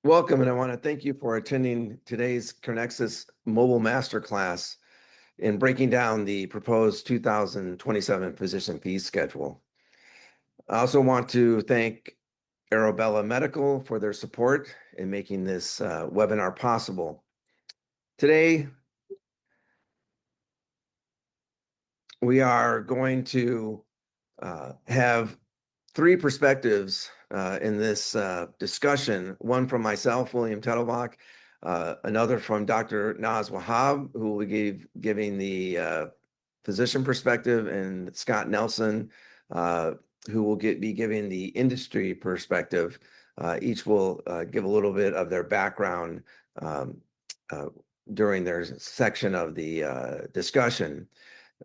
Welcome, and I want to thank you for attending today's Kernexus Mobile Masterclass in breaking down the proposed 2027 physician fee schedule. I also want to thank Arabella Medical for their support in making this webinar possible. Today, we are going to have three perspectives in this discussion, one from myself, William Tettelbach, another from Dr. Naz Wahab, who will be giving the physician perspective, and Scott Nelson, who will be giving the industry perspective. Each will give a little bit of their background during their section of the discussion.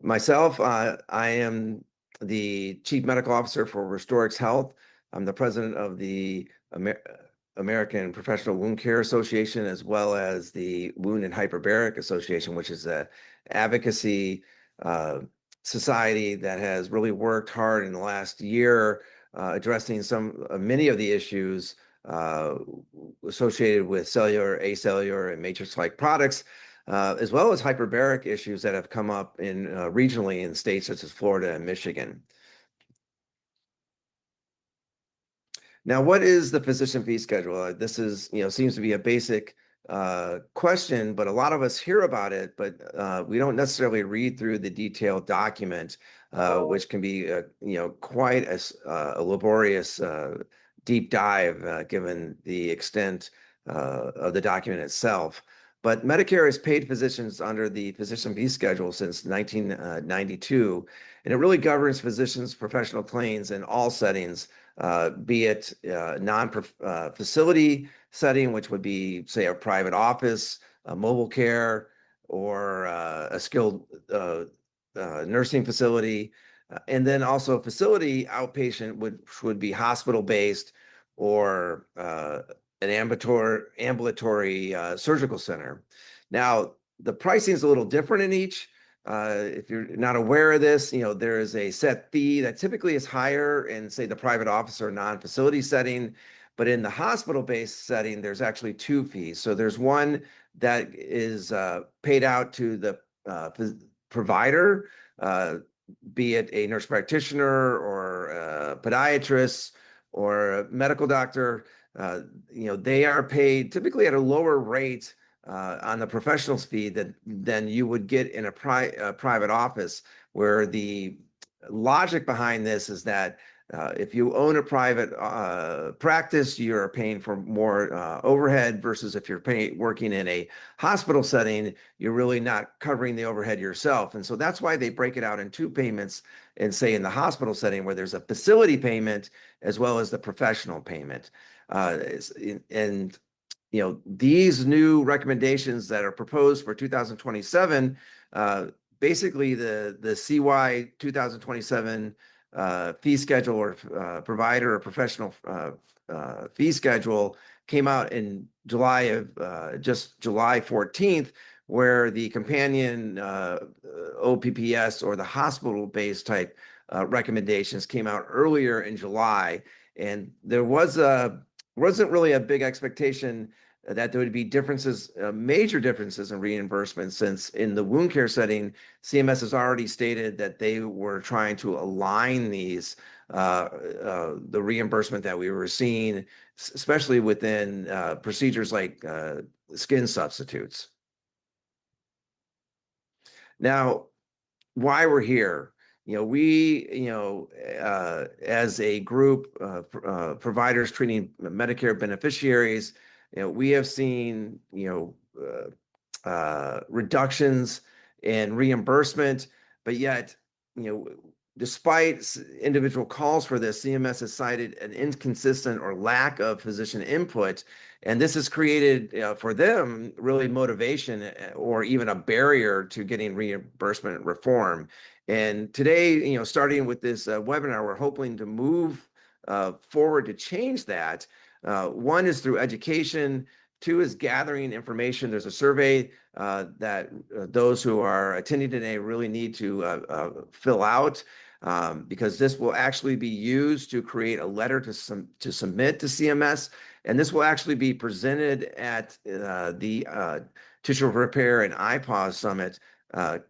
Myself, I am the Chief Medical Officer for Restorix Health. I'm the president of the American Professional Wound Care Association, as well as the Wound and Hyperbaric Association, which is an advocacy society that has really worked hard in the last year addressing many of the issues associated with cellular, acellular, and matrix-like products, as well as hyperbaric issues that have come up regionally in states such as Florida and Michigan. Now, what is the physician fee schedule? This seems to be a basic question, but a lot of us hear about it, but we don't necessarily read through the detailed document, which can be quite a laborious deep dive given the extent of the document itself. But Medicare has paid physicians under the physician fee schedule since 1992, and it really governs physicians' professional claims in all settings, be it non-facility setting, which would be, say, a private office, a mobile care, or a skilled nursing facility, and then also facility outpatient, which would be hospital-based or an ambulatory surgical center. Now, the pricing is a little different in each. If you're not aware of this, there is a set fee that typically is higher in, say, the private office or non-facility setting, but in the hospital-based setting, there's actually two fees. So there's one that is paid out to the provider, be it a nurse practitioner or a podiatrist or a medical doctor. They are paid typically at a lower rate on the professional's fee than you would get in a private office, where the logic behind this is that if you own a private practice, you're paying for more overhead, versus if you're working in a hospital setting, you're really not covering the overhead yourself. And so that's why they break it out in two payments, and say in the hospital setting, where there's a facility payment as well as the professional payment. And these new recommendations that are proposed for 2027, basically the CY 2027 fee schedule, or provider or professional fee schedule, came out in July of just July 14th, where the companion OPPS, or the hospital-based type recommendations, came out earlier in July. And there wasn't really a big expectation that there would be differences, major differences in reimbursement, since in the wound care setting, CMS has already stated that they were trying to align these, the reimbursement that we were seeing, especially within procedures like skin substitutes. Now, why we're here. As a group of providers treating Medicare beneficiaries, we have seen, reductions in reimbursement, but yet, despite individual calls for this, CMS has cited an inconsistent or lack of physician input, and this has created for them really motivation or even a barrier to getting reimbursement reform. And today, starting with this webinar, we're hoping to move forward to change that. One is through education. Two is gathering information. There's a survey that those who are attending today really need to fill out. because this will actually be used to create a letter to submit to CMS, and this will actually be presented at the Tissue Repair and IPAWS Summit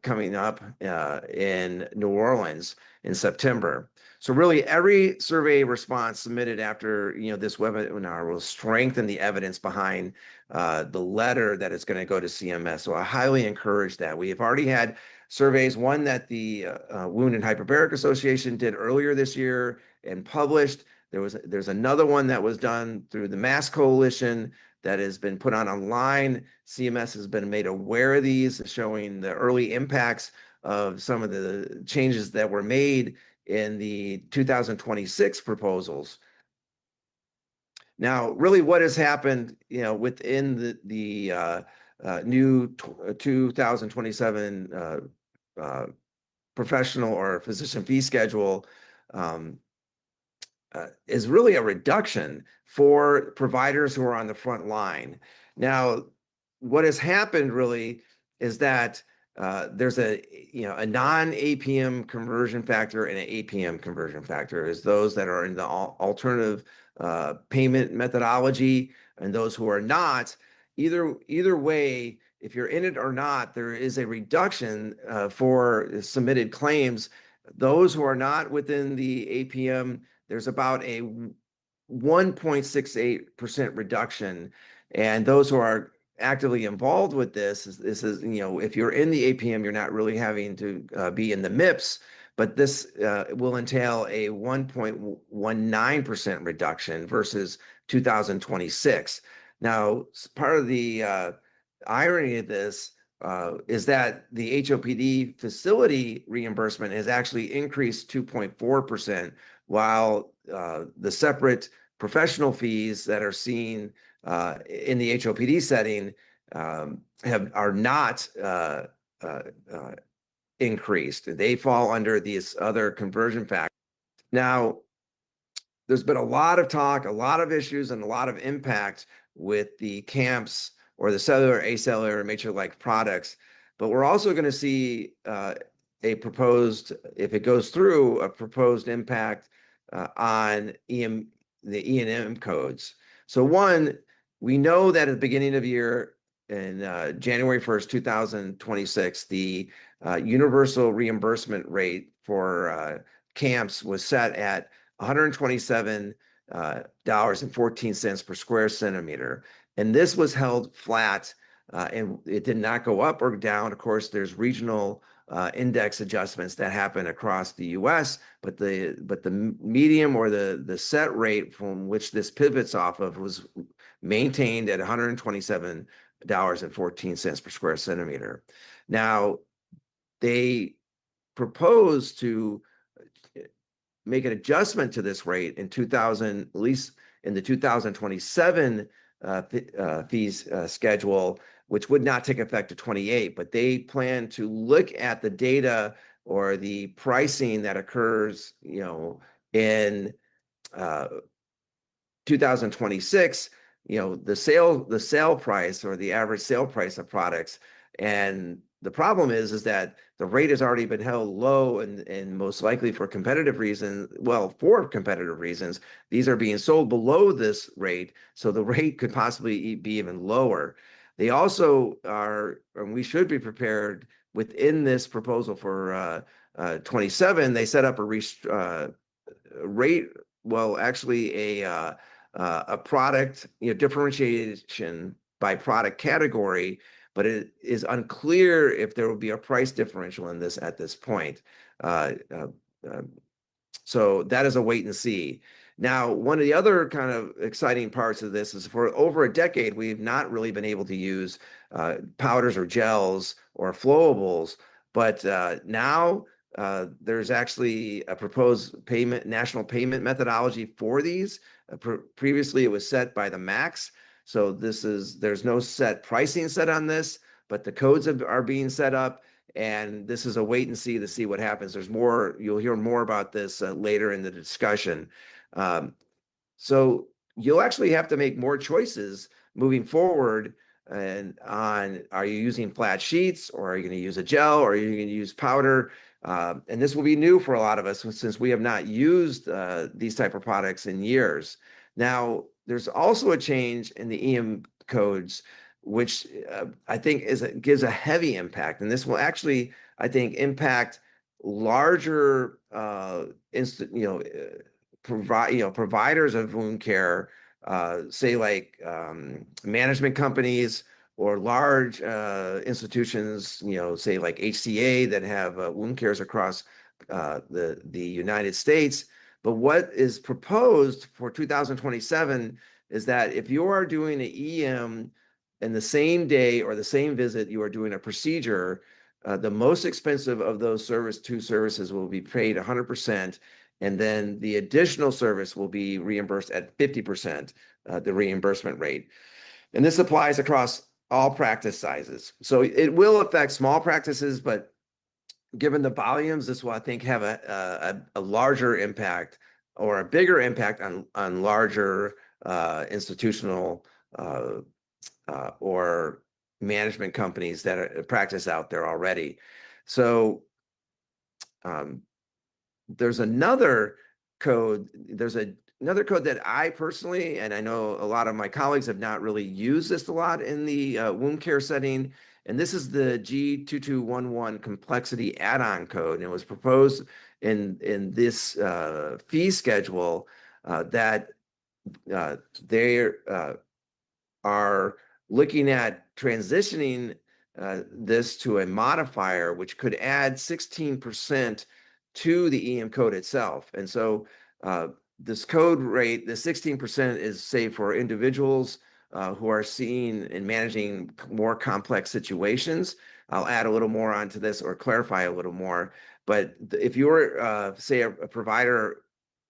coming up in New Orleans in September. So really, every survey response submitted after this webinar will strengthen the evidence behind the letter that is going to go to CMS. So I highly encourage that. We have already had surveys, one that the Wound and Hyperbaric Association did earlier this year and published. There's another one that was done through the Mass Coalition that has been put on online. CMS has been made aware of these, showing the early impacts of some of the changes that were made in the 2026 proposals. Now, really, what has happened, within the new 2027 professional or physician fee schedule is really a reduction for providers who are on the front line. Now, what has happened really is that there's a non-APM conversion factor and an APM conversion factor, is those that are in the alternative payment methodology, and those who are not. Either way, if you're in it or not, there is a reduction for submitted claims. Those who are not within the APM, there's about a 1.68% reduction. And those who are actively involved with this is if you're in the APM, you're not really having to be in the MIPS, but this will entail a 1.19% reduction versus 2026. Now, part of the irony of this is that the HOPD facility reimbursement has actually increased 2.4%, while the separate professional fees that are seen in the HOPD setting are not increased. They fall under these other conversion factors. Now, there's been a lot of talk, a lot of issues, and a lot of impact with the CAMPS or the cellular, acellular, matrix-like products. But we're also going to see a proposed, if it goes through, a proposed impact on the E&M codes. So one, we know that at the beginning of the year, in January 1st, 2026, the universal reimbursement rate for CAMPS was set at $127.14 per square centimeter. And this was held flat, and it did not go up or down. Of course, there's regional index adjustments that happen across the U.S., but the medium or the set rate from which this pivots off of was maintained at $127.14 per square centimeter. Now, they propose to make an adjustment to this rate in at least in the 2027 fees schedule, which would not take effect to 28, but they plan to look at the data or the pricing that occurs, in 2026, the sale price or the average sale price of products. And the problem is that the rate has already been held low, and most likely for competitive reasons. Well, for competitive reasons, these are being sold below this rate, so the rate could possibly be even lower. They also are, and we should be prepared within this proposal for 27. They set up a rate, well, actually a product differentiation by product category, but it is unclear if there will be a price differential in this at this point. So that is a wait and see. Now, one of the other kind of exciting parts of this is for over a decade, we've not really been able to use powders or gels or flowables, but now there's actually a proposed national payment methodology for these. Previously, it was set by the MACs. So there's no set pricing set on this, but the codes are being set up, and this is a wait and see to see what happens. There's more, you'll hear more about this later in the discussion. So you'll actually have to make more choices moving forward, and are you using flat sheets, or are you going to use a gel, or are you going to use powder? And this will be new for a lot of us since we have not used these type of products in years. Now, there's also a change in the EM codes, which I think gives a heavy impact. And this will actually, I think, impact larger, providers of wound care, say like management companies or large institutions, say like HCA that have wound cares across the United States. But what is proposed for 2027 is that if you are doing an EM in the same day or the same visit, you are doing a procedure, the most expensive of those two services will be paid 100%, and then the additional service will be reimbursed at 50%, the reimbursement rate. And this applies across all practice sizes. So it will affect small practices, but given the volumes, this will, I think, have a larger impact or a bigger impact on larger institutional or management companies that are practice out there already. So there's another code. Another code that I personally, and I know a lot of my colleagues have not really used this a lot in the wound care setting, and this is the G2211 complexity add-on code. And it was proposed in this fee schedule that they are looking at transitioning this to a modifier, which could add 16% to the EM code itself. And so this code rate, the 16% is, say, for individuals who are seeing and managing more complex situations. I'll add a little more onto this or clarify a little more. But if you're, say, a provider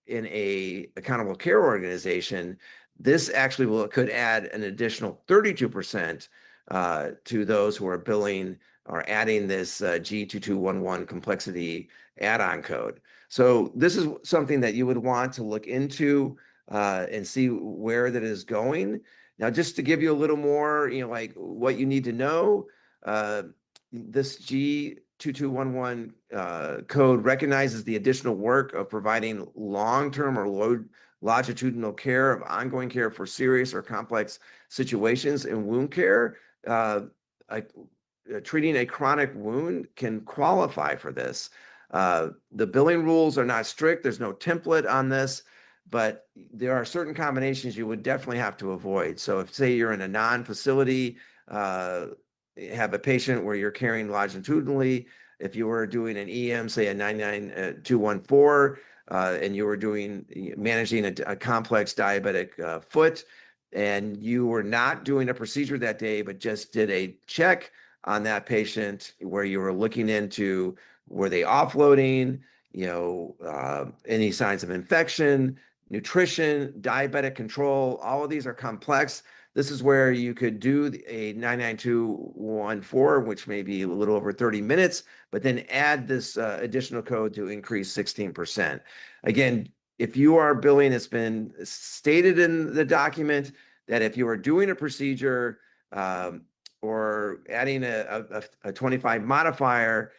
in a accountable care organization, this actually could add an additional 32% to those who are billing or adding this G2211 complexity add-on code. So this is something that you would want to look into and see where that is going. Now, just to give you a little more, like what you need to know, this G2211 code recognizes the additional work of providing long-term or longitudinal care of ongoing care for serious or complex situations in wound care. Treating a chronic wound can qualify for this. The billing rules are not strict. There's no template on this, but there are certain combinations you would definitely have to avoid. So if, say, you're in a non-facility, have a patient where you're caring longitudinally, if you were doing an EM, say a 99214, and you were managing a complex diabetic foot, and you were not doing a procedure that day, but just did a check on that patient where you were looking into, were they offloading, any signs of infection, nutrition, diabetic control, all of these are complex. This is where you could do a 99214, which may be a little over 30 minutes, but then add this additional code to increase 16%. Again, if you are billing, it's been stated in the document that if you are doing a procedure or adding a 25 modifier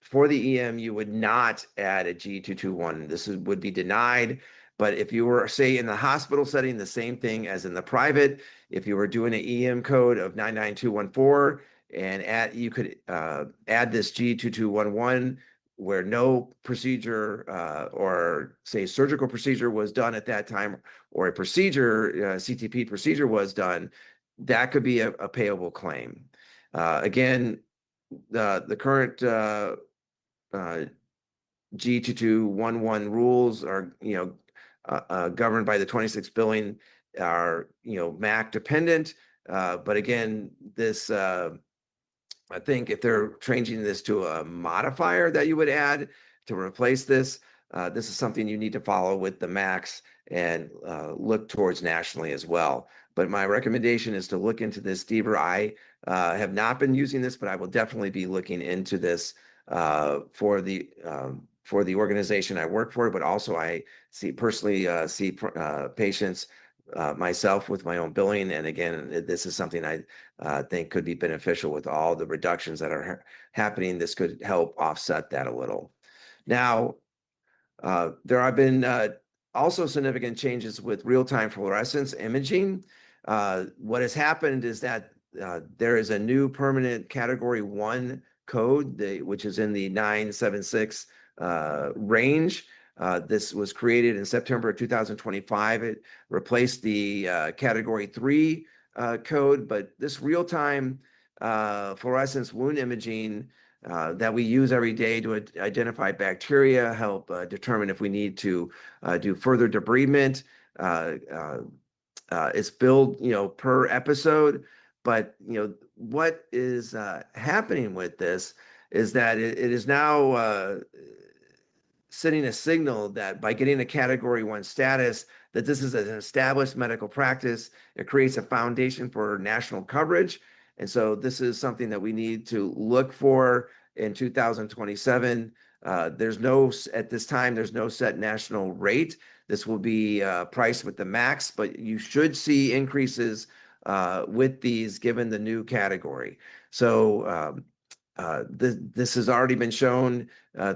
for the EM, you would not add a G221. This would be denied. But if you were, say, in the hospital setting, the same thing as in the private, if you were doing an EM code of 99214 and you could add this G2211 where no procedure or, say, surgical procedure was done at that time, or a procedure, CTP procedure was done, that could be a payable claim. Again, the current G2211 rules are, governed by the 26 billing, are, MAC dependent. But again, this, I think if they're changing this to a modifier that you would add to replace this, this is something you need to follow with the MACs and look towards nationally as well. But my recommendation is to look into this deeper. I have not been using this, but I will definitely be looking into this for the organization I work for. But also I personally see patients myself with my own billing. And again, this is something I think could be beneficial with all the reductions that are happening. This could help offset that a little. Now, there have been also significant changes with real-time fluorescence imaging. What has happened is that there is a new permanent Category 1 code, which is in the 976 range. This was created in September of 2025. It replaced the Category 3 code, but this real-time fluorescence wound imaging that we use every day to identify bacteria, help determine if we need to do further debridement. It's billed, per episode, but what is happening with this is that it is now sending a signal that by getting a Category 1 status, that this is an established medical practice. It creates a foundation for national coverage. And so this is something that we need to look for in 2027. At this time, there's no set national rate. This will be priced with the max, but you should see increases with these given the new category. So this has already been shown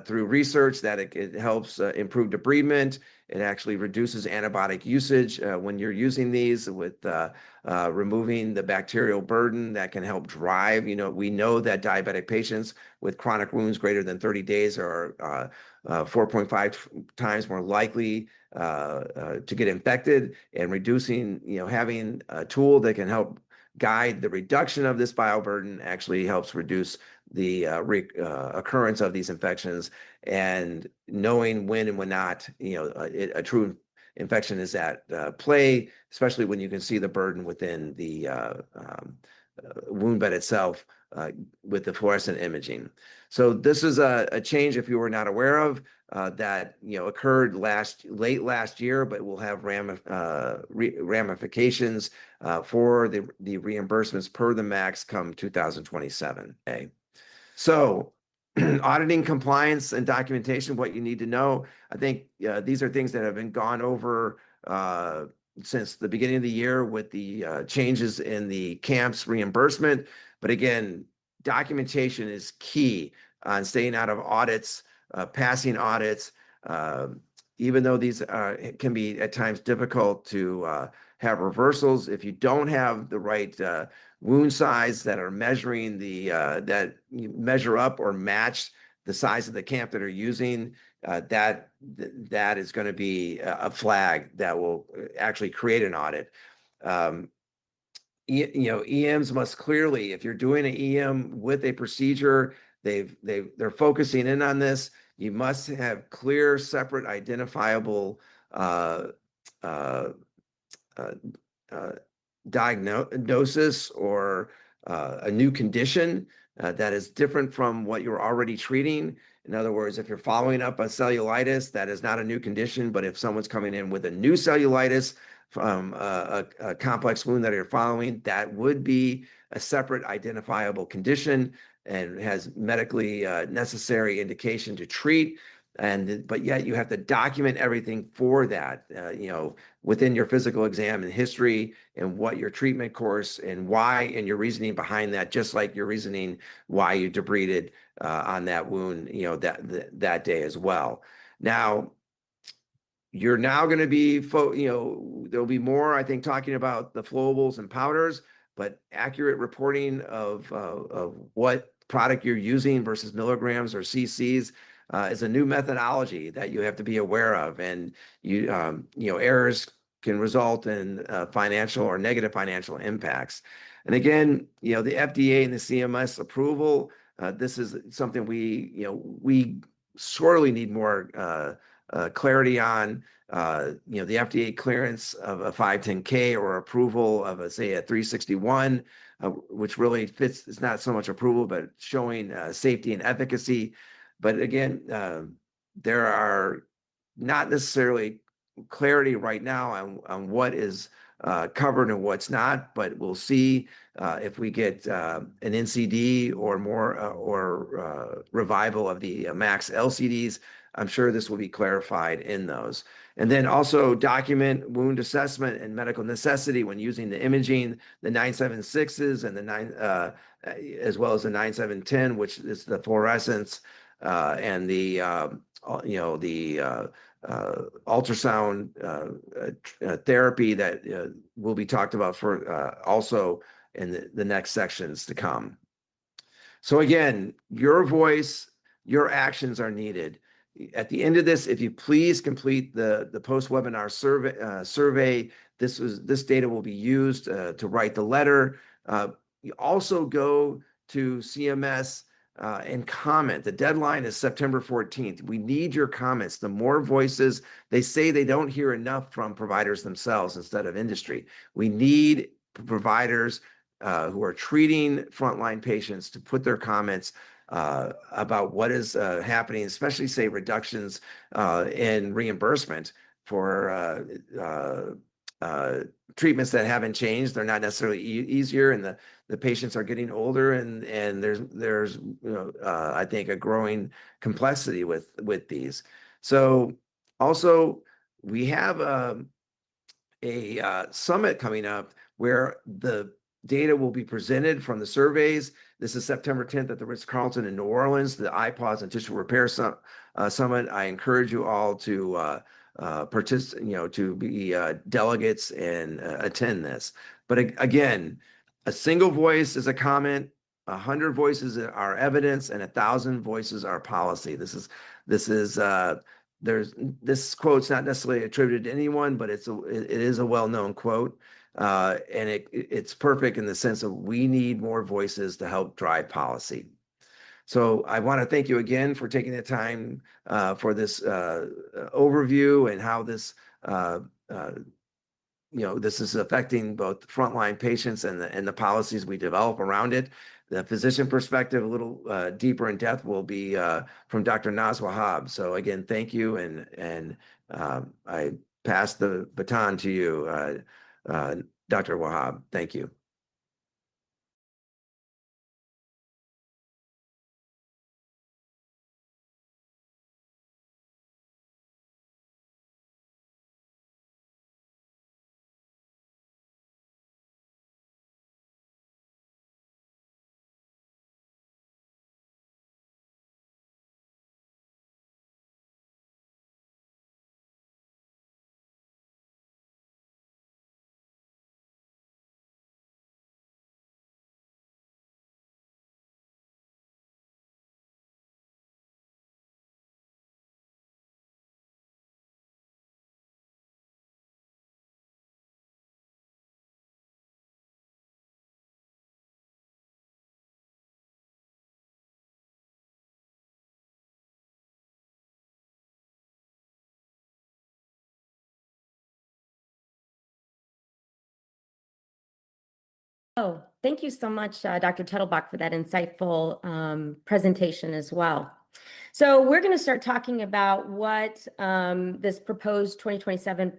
through research that it helps improve debridement. It actually reduces antibiotic usage when you're using these with removing the bacterial burden that can help drive. We know that diabetic patients with chronic wounds greater than 30 days are 4.5 times more likely to get infected, and reducing, having a tool that can help guide the reduction of this bioburden actually helps reduce the occurrence of these infections, and knowing when and when not, a true infection is at play, especially when you can see the burden within the wound bed itself with the fluorescent imaging. So this is a change, if you were not aware of, that occurred late last year, but will have ramifications for the reimbursements per the max come 2027. Okay. So auditing compliance and documentation, what you need to know. I think these are things that have been gone over since the beginning of the year with the changes in the CAMPS reimbursement. But again, documentation is key on staying out of audits, passing audits. Even though these can be at times difficult to have reversals, if you don't have the right wound size that are measuring that you measure up or match the size of the camp that are using, that is going to be a flag that will actually create an audit. EMs must clearly, if you're doing an EM with a procedure, they're focusing in on this. You must have clear, separate, identifiable diagnosis or a new condition that is different from what you're already treating. In other words, if you're following up a cellulitis, that is not a new condition, but if someone's coming in with a new cellulitis from a complex wound that you're following, that would be a separate identifiable condition and has medically necessary indication to treat. But yet you have to document everything for that, within your physical exam and history and what your treatment course and why, and your reasoning behind that, just like your reasoning why you debrided on that wound, that day as well. Now, you're now going to be, there'll be more, I think, talking about the flowables and powders, but accurate reporting of what product you're using versus milligrams or cc's is a new methodology that you have to be aware of. And errors can result in financial or negative financial impacts. And again, the FDA and the CMS approval, this is something we sorely need more clarity on. The FDA clearance of a 510K or approval of say a 361, which really fits. It's not so much approval, but showing safety and efficacy. But again, there are not necessarily clarity right now on what is covered and what's not, but we'll see if we get an NCD or more or revival of the max LCDs. I'm sure this will be clarified in those. And then also document wound assessment and medical necessity when using the imaging, the 976s and the as well as the 9710, which is the fluorescence and the ultrasound therapy that will be talked about for also in the next sections to come. So again, your voice, your actions are needed. At the end of this, if you please complete the post-webinar survey, this data will be used to write the letter. You also go to CMS and comment. The deadline is September 14th. We need your comments. The more voices, they say they don't hear enough from providers themselves instead of industry. We need providers who are treating frontline patients to put their comments about what is happening, especially say reductions in reimbursement for treatments that haven't changed. They're not necessarily easier, and the patients are getting older, and there's I think a growing complexity with these. So also we have a summit coming up where the data will be presented from the surveys. This is September 10th at the Ritz-Carlton in New Orleans, the iPods and Tissue Repair Summit. I encourage you all to participate, to be delegates and attend this. But again, a single voice is a comment, 100 voices are evidence, and 1,000 voices are policy. This quote's not necessarily attributed to anyone, but it is a well-known quote. And it's perfect in the sense of we need more voices to help drive policy. So I want to thank you again for taking the time for this overview and how this this is affecting both frontline patients and the policies we develop around it. The physician perspective, a little deeper in depth, will be from Dr. Naz Wahab. So again, thank you, and I pass the baton to you, Dr. Wahab. Thank you. Oh, thank you so much, Dr. Tuttlebach, for that insightful presentation as well. So we're going to start talking about what this proposed 2027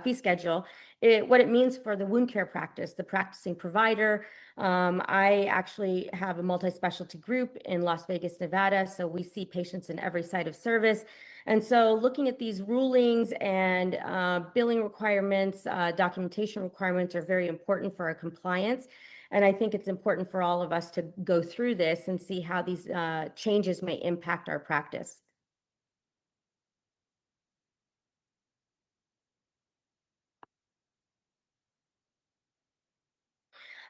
fee schedule, what it means for the wound care practice, the practicing provider. I actually have a multi-specialty group in Las Vegas, Nevada, so we see patients in every site of service. And so looking at these rulings and billing requirements, documentation requirements are very important for our compliance. And I think it's important for all of us to go through this and see how these changes may impact our practice.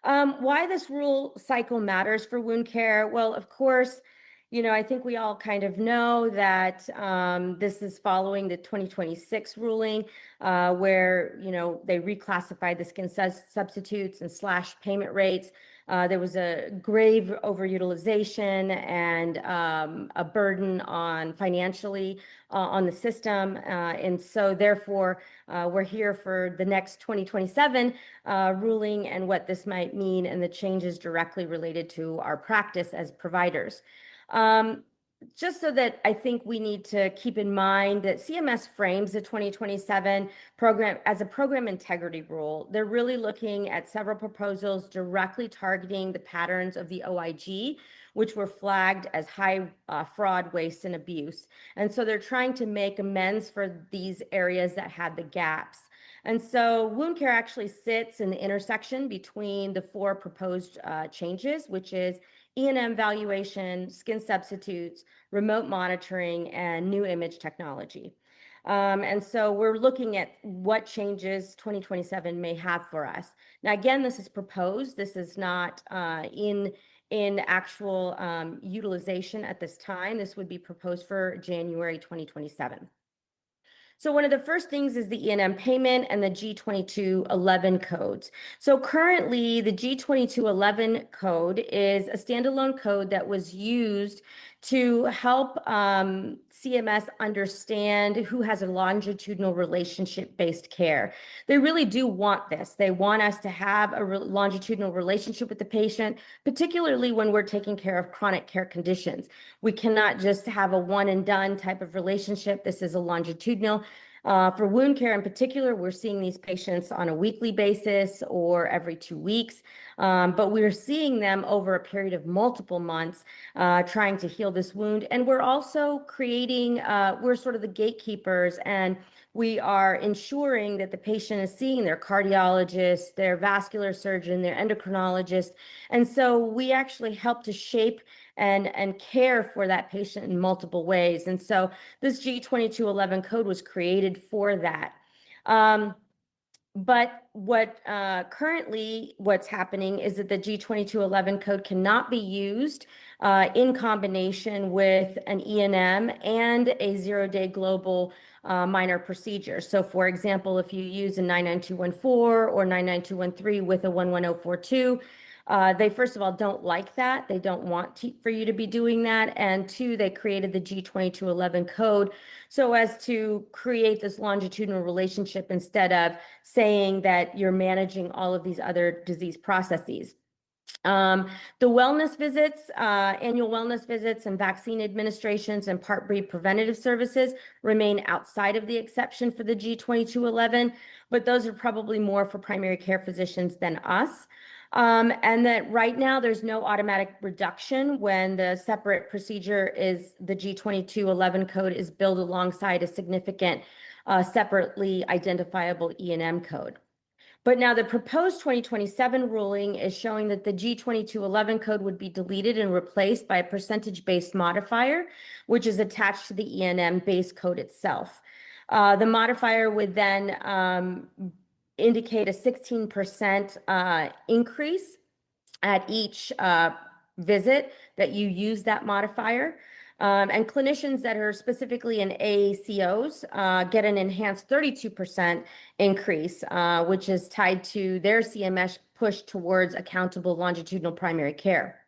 Why this rule cycle matters for wound care? Well, of course, I think we all kind of know that this is following the 2026 ruling where, they reclassified the skin substitutes and slashed payment rates. There was a grave overutilization and a burden financially on the system. And so therefore, we're here for the next 2027 ruling and what this might mean and the changes directly related to our practice as providers. Just so that I think we need to keep in mind that CMS frames the 2027 program as a program integrity rule. They're really looking at several proposals directly targeting the patterns of the OIG, which were flagged as high fraud, waste, and abuse. And so they're trying to make amends for these areas that had the gaps. And so wound care actually sits in the intersection between the four proposed changes, which is E&M valuation, skin substitutes, remote monitoring, and new image technology. And so we're looking at what changes 2027 may have for us. Now, again, this is proposed. This is not in actual utilization at this time. This would be proposed for January 2027. So one of the first things is the E&M payment and the G2211 codes. So currently the G2211 code is a standalone code that was used to help CMS understand who has a longitudinal relationship-based care. They really do want this. They want us to have a longitudinal relationship with the patient, particularly when we're taking care of chronic care conditions. We cannot just have a one and done type of relationship. This is a longitudinal. For wound care in particular, we're seeing these patients on a weekly basis or every 2 weeks, but we're seeing them over a period of multiple months trying to heal this wound. And we're also creating, we're sort of the gatekeepers, and we are ensuring that the patient is seeing their cardiologist, their vascular surgeon, their endocrinologist. And so we actually help to shape and care for that patient in multiple ways. And so this G2211 code was created for that. But currently what's happening is that the G2211 code cannot be used in combination with an E&M and a zero-day global minor procedure. So for example, if you use a 99214 or 99213 with a 11042, they first of all don't like that. They don't want for you to be doing that. And two, they created the G2211 code so as to create this longitudinal relationship instead of saying that you're managing all of these other disease processes. The wellness visits, annual wellness visits and vaccine administrations and Part B preventative services remain outside of the exception for the G2211, but those are probably more for primary care physicians than us. And that right now there's no automatic reduction when the separate procedure is the G2211 code is billed alongside a significant separately identifiable E&M code. But now the proposed 2027 ruling is showing that the G2211 code would be deleted and replaced by a percentage-based modifier, which is attached to the E&M base code itself. The modifier would then indicate a 16% increase at each visit that you use that modifier. And clinicians that are specifically in AACOs get an enhanced 32% increase, which is tied to their CMS push towards accountable longitudinal primary care.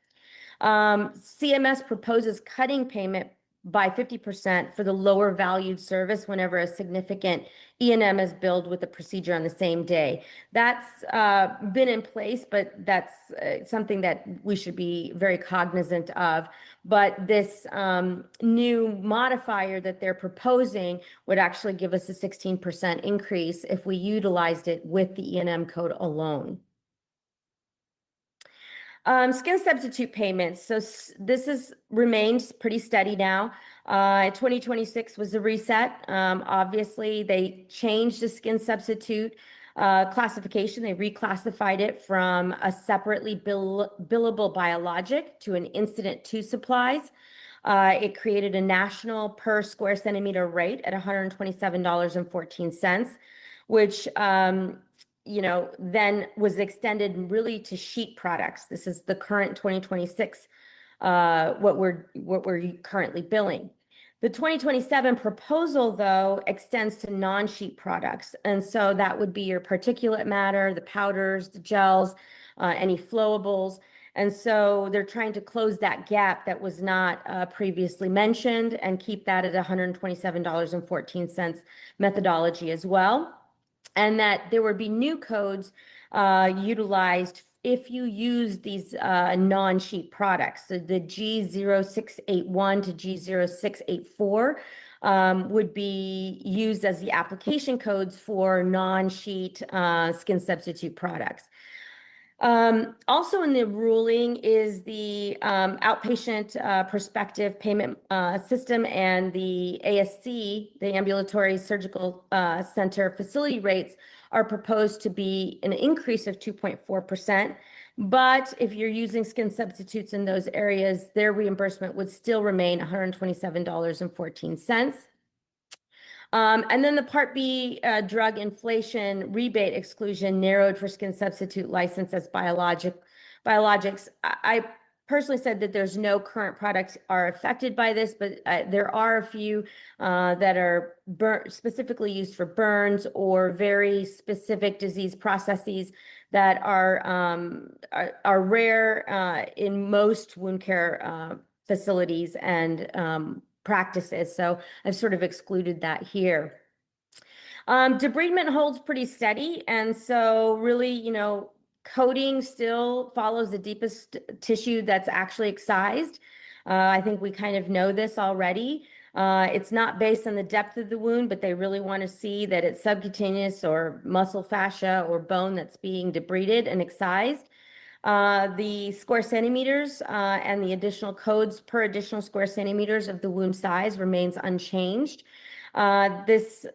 CMS proposes cutting payment by 50% for the lower valued service whenever a significant E&M is billed with the procedure on the same day. That's been in place, but that's something that we should be very cognizant of. But this new modifier that they're proposing would actually give us a 16% increase if we utilized it with the E&M code alone. Skin substitute payments. So this has remained pretty steady now. 2026 was a reset. Obviously, they changed the skin substitute classification. They reclassified it from a separately billable biologic to an incident to supplies. It created a national per square centimeter rate at $127.14, which then was extended really to sheet products. This is the current 2026, what we're currently billing. The 2027 proposal, though, extends to non-sheet products. And so that would be your particulate matter, the powders, the gels, any flowables. And so they're trying to close that gap that was not previously mentioned and keep that at $127.14 methodology as well. And that there would be new codes utilized if you use these non-sheet products. So the G0681 to G0684 would be used as the application codes for non-sheet skin substitute products. Also in the ruling is the outpatient prospective payment system and the ASC, the ambulatory surgical center facility rates are proposed to be an increase of 2.4%. But if you're using skin substitutes in those areas, their reimbursement would still remain $127.14. And then the Part B drug inflation rebate exclusion narrowed for skin substitute license as biologics. I personally said that there's no current products are affected by this, but there are a few that are specifically used for burns or very specific disease processes that are rare in most wound care facilities and practices. So I've sort of excluded that here. Debridement holds pretty steady. And so really, coating still follows the deepest tissue that's actually excised. I think we kind of know this already. It's not based on the depth of the wound, but they really want to see that it's subcutaneous or muscle fascia or bone that's being debrided and excised. The square centimeters and the additional codes per additional square centimeters of the wound size remains unchanged. This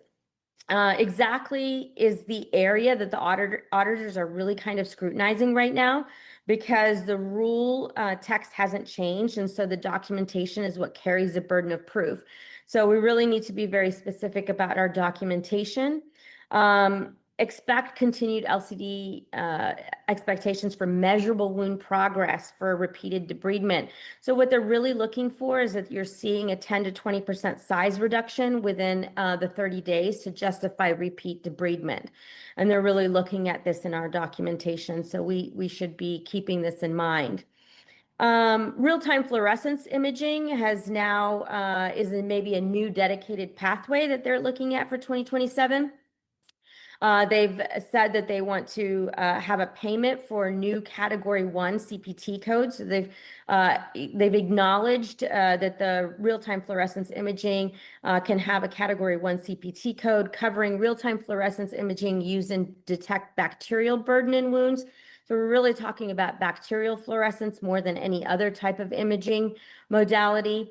exactly is the area that the auditors are really kind of scrutinizing right now because the rule text hasn't changed. And so the documentation is what carries the burden of proof. So we really need to be very specific about our documentation. Expect continued LCD expectations for measurable wound progress for repeated debridement. So what they're really looking for is that you're seeing a 10 to 20% size reduction within the 30 days to justify repeat debridement. And they're really looking at this in our documentation. So we should be keeping this in mind. Real-time fluorescence imaging has now is maybe a new dedicated pathway that they're looking at for 2027. They've said that they want to have a payment for new Category 1 CPT codes. So they've acknowledged that the real-time fluorescence imaging can have a Category 1 CPT code covering real-time fluorescence imaging used in detect bacterial burden in wounds. So we're really talking about bacterial fluorescence more than any other type of imaging modality.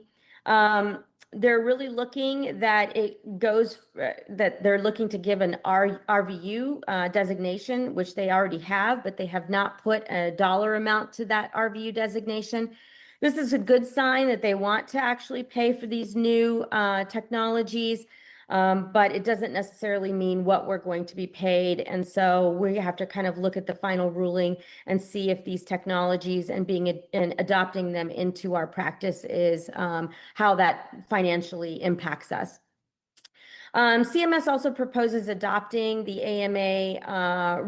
They're really looking that that they're looking to give an RVU designation, which they already have, but they have not put a dollar amount to that RVU designation. This is a good sign that they want to actually pay for these new technologies, but it doesn't necessarily mean what we're going to be paid. And so we have to kind of look at the final ruling and see if these technologies and adopting them into our practice is how that financially impacts us. CMS also proposes adopting the AMA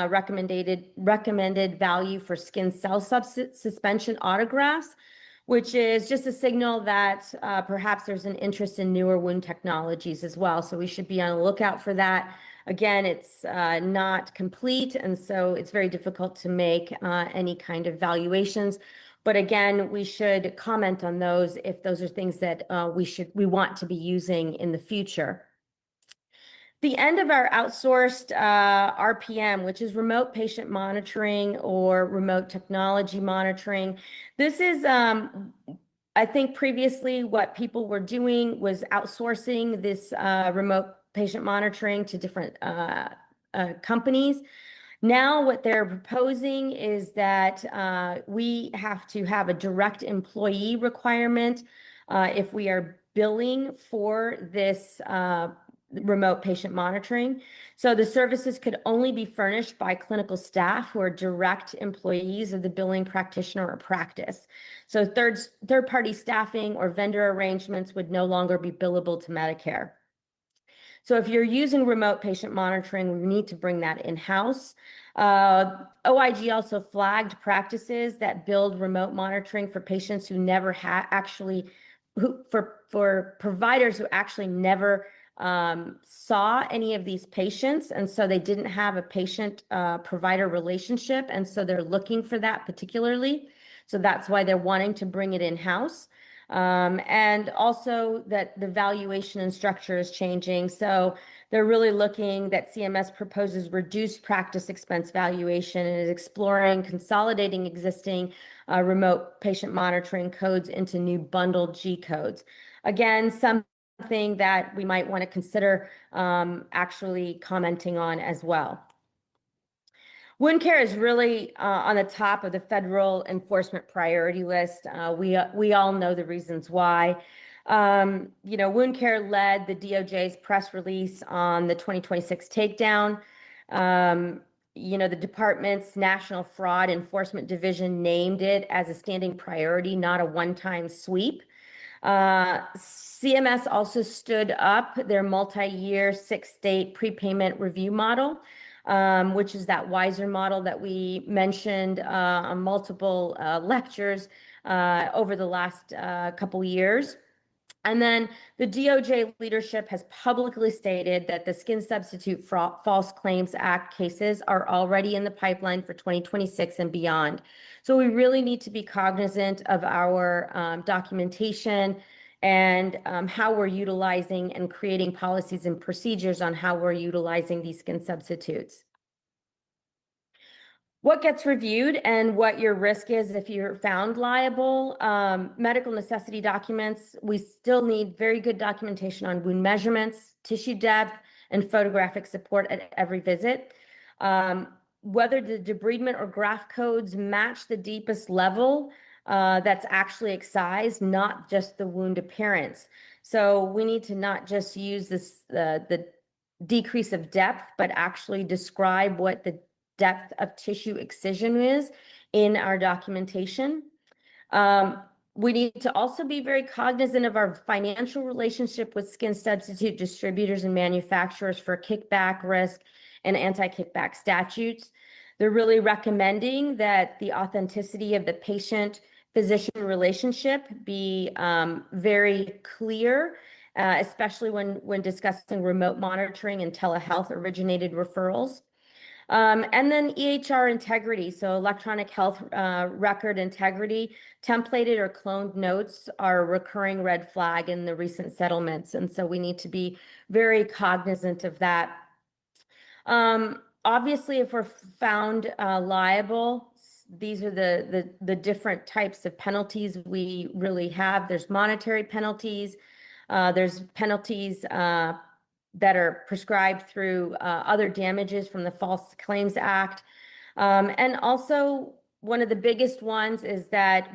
recommended value for skin cell suspension autografts, which is just a signal that perhaps there's an interest in newer wound technologies as well. So we should be on the lookout for that. Again, it's not complete, and so it's very difficult to make any kind of valuations. But again, we should comment on those if those are things that we want to be using in the future. The end of our outsourced RPM, which is remote patient monitoring or remote technology monitoring. This is, I think previously what people were doing was outsourcing this remote patient monitoring to different companies. Now what they're proposing is that we have to have a direct employee requirement if we are billing for this remote patient monitoring. So the services could only be furnished by clinical staff who are direct employees of the billing practitioner or practice. So third-party staffing or vendor arrangements would no longer be billable to Medicare. So if you're using remote patient monitoring, we need to bring that in-house. OIG also flagged practices that build remote monitoring for patients who never for providers who actually never saw any of these patients. And so they didn't have a patient provider relationship. And so they're looking for that particularly. So that's why they're wanting to bring it in-house. And also that the valuation and structure is changing. So they're really looking that CMS proposes reduced practice expense valuation and is exploring consolidating existing remote patient monitoring codes into new bundled G codes. Again, something that we might want to consider actually commenting on as well. Wound care is really on the top of the federal enforcement priority list. We all know the reasons why. Wound care led the DOJ's press release on the 2026 takedown. The department's National Fraud Enforcement Division named it as a standing priority, not a one-time sweep. CMS also stood up their multi-year 6-state prepayment review model, which is that wiser model that we mentioned on multiple lectures over the last couple years. And then the DOJ leadership has publicly stated that the Skin Substitute False Claims Act cases are already in the pipeline for 2026 and beyond. So we really need to be cognizant of our documentation and how we're utilizing and creating policies and procedures on how we're utilizing these skin substitutes. What gets reviewed and what your risk is if you're found liable. Medical necessity documents, we still need very good documentation on wound measurements, tissue depth, and photographic support at every visit. Whether the debridement or graft codes match the deepest level that's actually excised, not just the wound appearance. So we need to not just use this the decrease of depth, but actually describe what the depth of tissue excision is in our documentation. We need to also be very cognizant of our financial relationship with skin substitute distributors and manufacturers for kickback risk and anti-kickback statutes. They're really recommending that the authenticity of the patient-physician relationship be very clear, especially when discussing remote monitoring and telehealth originated referrals. And then EHR integrity, so electronic health record integrity, templated or cloned notes are a recurring red flag in the recent settlements. And so we need to be very cognizant of that. Obviously, if we're found liable, these are the different types of penalties we really have. There's monetary penalties. There's penalties that are prescribed through other damages from the False Claims Act. And also, one of the biggest ones is that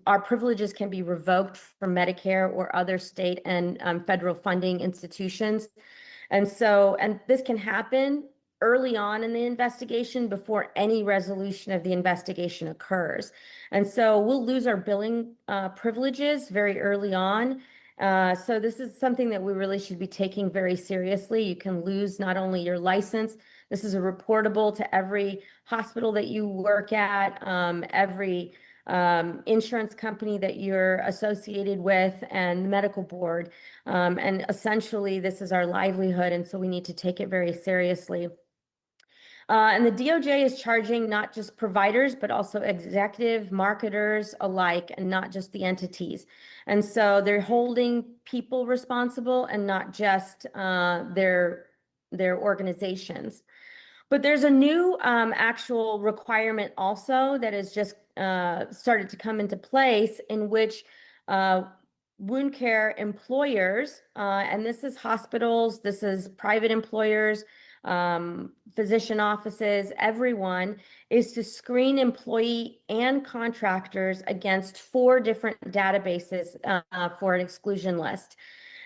our privileges can be revoked from Medicare or other state and federal funding institutions. And this can happen early on in the investigation before any resolution of the investigation occurs. And so we'll lose our billing privileges very early on. So this is something that we really should be taking very seriously. You can lose not only your license, this is a reportable to every hospital that you work at, every insurance company that you're associated with, and the medical board. And essentially, this is our livelihood, and so we need to take it very seriously. And the DOJ is charging not just providers, but also executive marketers alike, and not just the entities. And so they're holding people responsible and not just their organizations. But there's a new actual requirement also that has just started to come into place, in which wound care employers, and this is hospitals, this is private employers, physician offices, everyone, is to screen employee and contractors against 4 different databases for an exclusion list.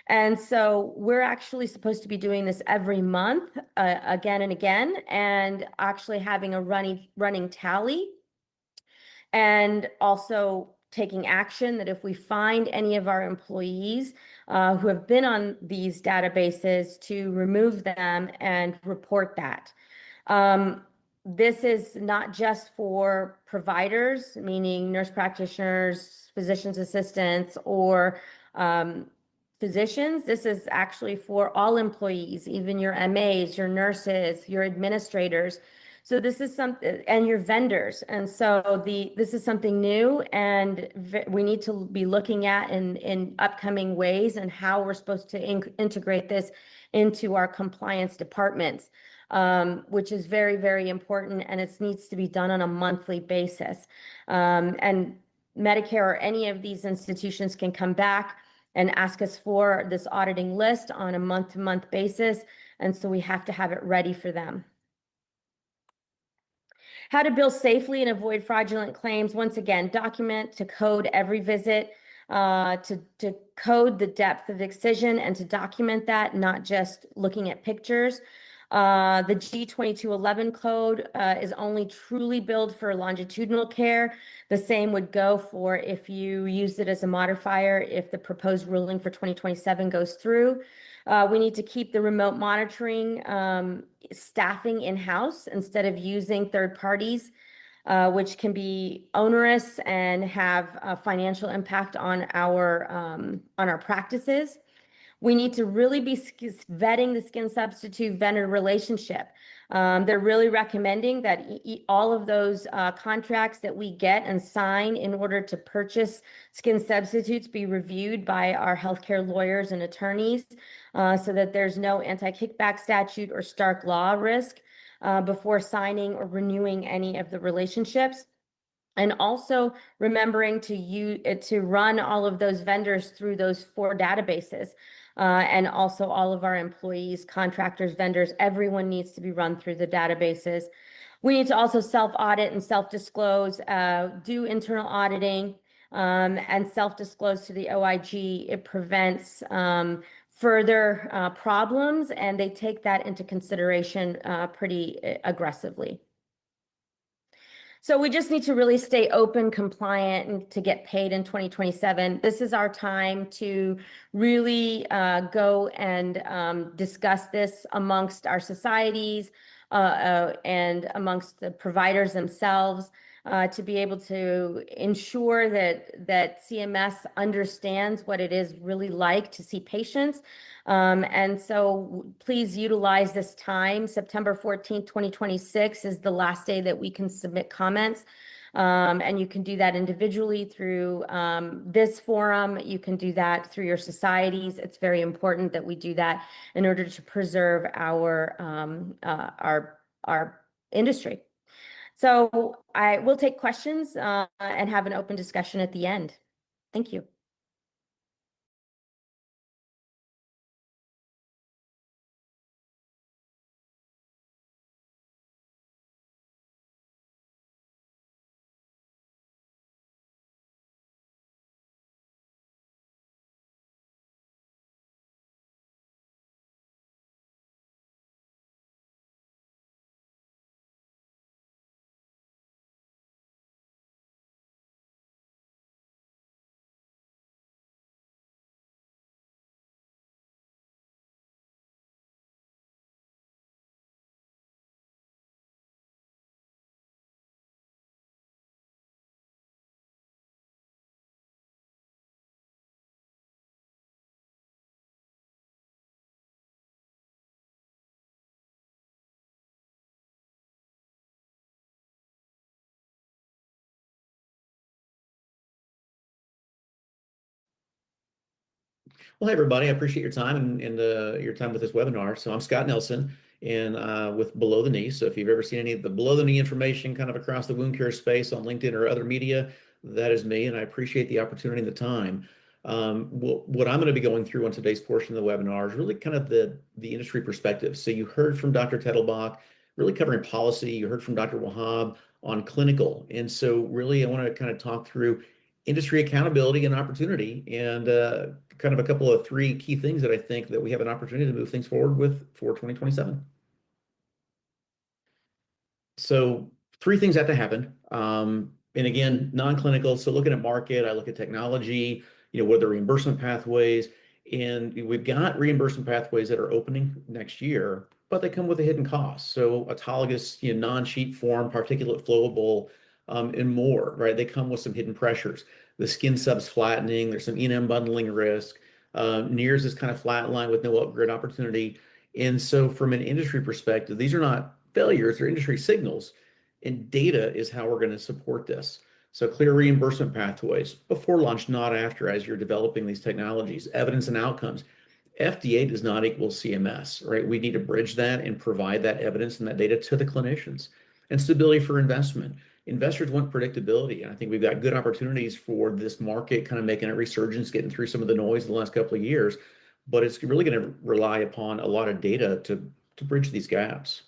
And so we're actually supposed to be doing this every month, again and again, and actually having a running tally, and also taking action that if we find any of our employees who have been on these databases, to remove them and report that. This is not just for providers, meaning nurse practitioners, physician's assistants, or physicians. This is actually for all employees, even your MAs, your nurses, your administrators. So this is something, and your vendors. And so this is something new, and we need to be looking at in upcoming ways, and how we're supposed to integrate this into our compliance departments, which is very, very important, and it needs to be done on a monthly basis. And Medicare or any of these institutions can come back and ask us for this auditing list on a month-to-month basis, and so we have to have it ready for them. How to bill safely and avoid fraudulent claims. Once again, document to code every visit, to code the depth of excision and to document that, not just looking at pictures. The G2211 code is only truly billed for longitudinal care. The same would go for if you used it as a modifier, if the proposed ruling for 2027 goes through. We need to keep the remote monitoring staffing in-house instead of using third parties, which can be onerous and have a financial impact on our practices. We need to really be vetting the skin substitute vendor relationship. They're really recommending that all of those contracts that we get and sign in order to purchase skin substitutes be reviewed by our healthcare lawyers and attorneys, so that there's no anti-kickback statute or Stark law risk before signing or renewing any of the relationships. And also remembering to run all of those vendors through those 4 databases. And also all of our employees, contractors, vendors, everyone needs to be run through the databases. We need to also self-audit and self-disclose, do internal auditing, and self-disclose to the OIG. It prevents further problems, and they take that into consideration pretty aggressively. So we just need to really stay open, compliant, and to get paid in 2027. This is our time to really go and discuss this amongst our societies and amongst the providers themselves, to be able to ensure that CMS understands what it is really like to see patients. And so please utilize this time. September 14th, 2026 is the last day that we can submit comments. And you can do that individually through this forum. You can do that through your societies. It's very important that we do that in order to preserve our industry. So I will take questions and have an open discussion at the end. Thank you. Well, hey, everybody, I appreciate your time and your time with this webinar. So I'm Scott Nelson and with Below the Knee. So if you've ever seen any of the below the knee information kind of across the wound care space on LinkedIn or other media, that is me, and I appreciate the opportunity and the time. What I'm going to be going through on today's portion of the webinar is really kind of the industry perspective. So you heard from Dr. Tettelbach, really covering policy. You heard from Dr. Wahab on clinical. And so really I want to kind of talk through industry accountability and opportunity, and kind of a couple of 3 key things that I think that we have an opportunity to move things forward with for 2027. So 3 things have to happen. And again, non-clinical. So looking at market, I look at technology, what are the reimbursement pathways? And we've got reimbursement pathways that are opening next year, but they come with a hidden cost. So autologous, non-sheet form, particulate flowable, and more, right? They come with some hidden pressures. The skin subs flattening, there's some E&M bundling risk. NEARS is kind of flatline with no upgrade opportunity. And so from an industry perspective, these are not failures, they're industry signals. And data is how we're going to support this. So clear reimbursement pathways before launch, not after, as you're developing these technologies, evidence and outcomes. FDA does not equal CMS, right? We need to bridge that and provide that evidence and that data to the clinicians. And stability for investment. Investors want predictability, and I think we've got good opportunities for this market kind of making a resurgence, getting through some of the noise in the last couple of years. But it's really going to rely upon a lot of data to bridge these gaps.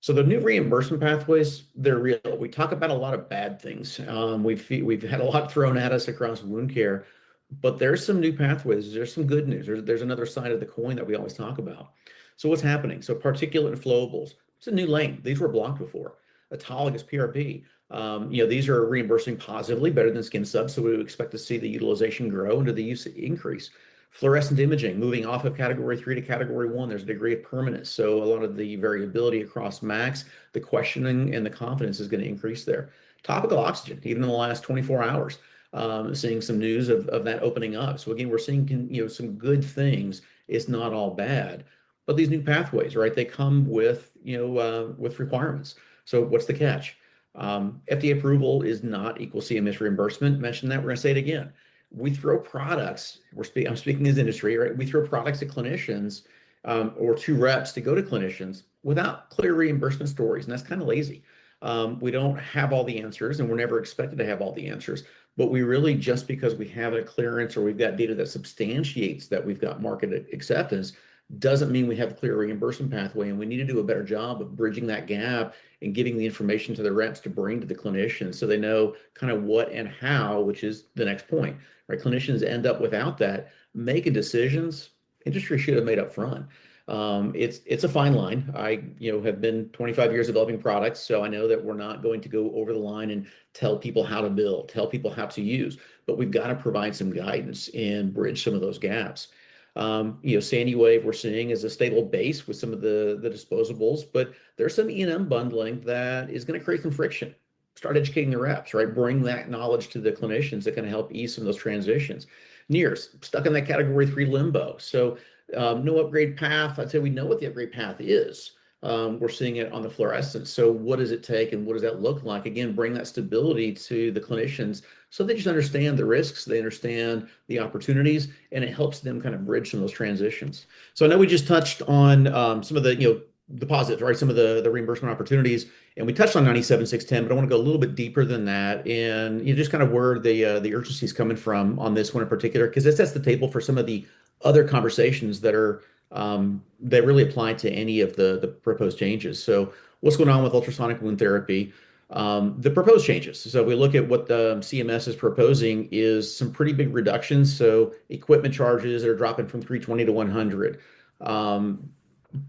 So the new reimbursement pathways, they're real. We talk about a lot of bad things. We've had a lot thrown at us across wound care, but there's some new pathways. There's some good news. There's another side of the coin that we always talk about. So what's happening? So particulate and flowables, it's a new lane. These were blocked before. Autologous PRP, these are reimbursing positively, better than skin subs. So we would expect to see the utilization grow and to the use increase. Fluorescent imaging, moving off of category 3 to category 1, there's a degree of permanence. So a lot of the variability across MACs, the questioning and the confidence is going to increase there. Topical oxygen, even in the last 24 hours, seeing some news of that opening up. So again, we're seeing some good things. It's not all bad, but these new pathways, right? They come with requirements. So what's the catch? FDA approval is not equal CMS reimbursement. Mentioned that. We're going to say it again. We throw products. I'm speaking as industry, right? We throw products to clinicians or to reps to go to clinicians without clear reimbursement stories, and that's kind of lazy. We don't have all the answers, and we're never expected to have all the answers. But we really, just because we have a clearance or we've got data that substantiates that we've got market acceptance, doesn't mean we have a clear reimbursement pathway. And we need to do a better job of bridging that gap and getting the information to the reps to bring to the clinicians so they know kind of what and how, which is the next point, right? Clinicians end up without that, making decisions industry should have made up front. It's a fine line. I have been 25 years developing products, so I know that we're not going to go over the line and tell people how to build, tell people how to use, but we've got to provide some guidance and bridge some of those gaps. Sandy Wave we're seeing is a stable base with some of the disposables, but there's some E&M bundling that is going to create some friction. Start educating the reps, right? Bring that knowledge to the clinicians that can help ease some of those transitions. NEARS, stuck in that category 3 limbo. So no upgrade path. I'd say we know what the upgrade path is. We're seeing it on the fluorescence. So what does it take and what does that look like? Again, bring that stability to the clinicians so they just understand the risks, they understand the opportunities, and it helps them kind of bridge some of those transitions. So I know we just touched on some of the positives, right? Some of the reimbursement opportunities, and we touched on 97,610, but I want to go a little bit deeper than that, and just kind of where the urgency is coming from on this one in particular, because it sets the table for some of the other conversations that are that really apply to any of the proposed changes. So what's going on with ultrasonic wound therapy? The proposed changes. So we look at what the CMS is proposing is some pretty big reductions. So equipment charges are dropping from 320 to 100.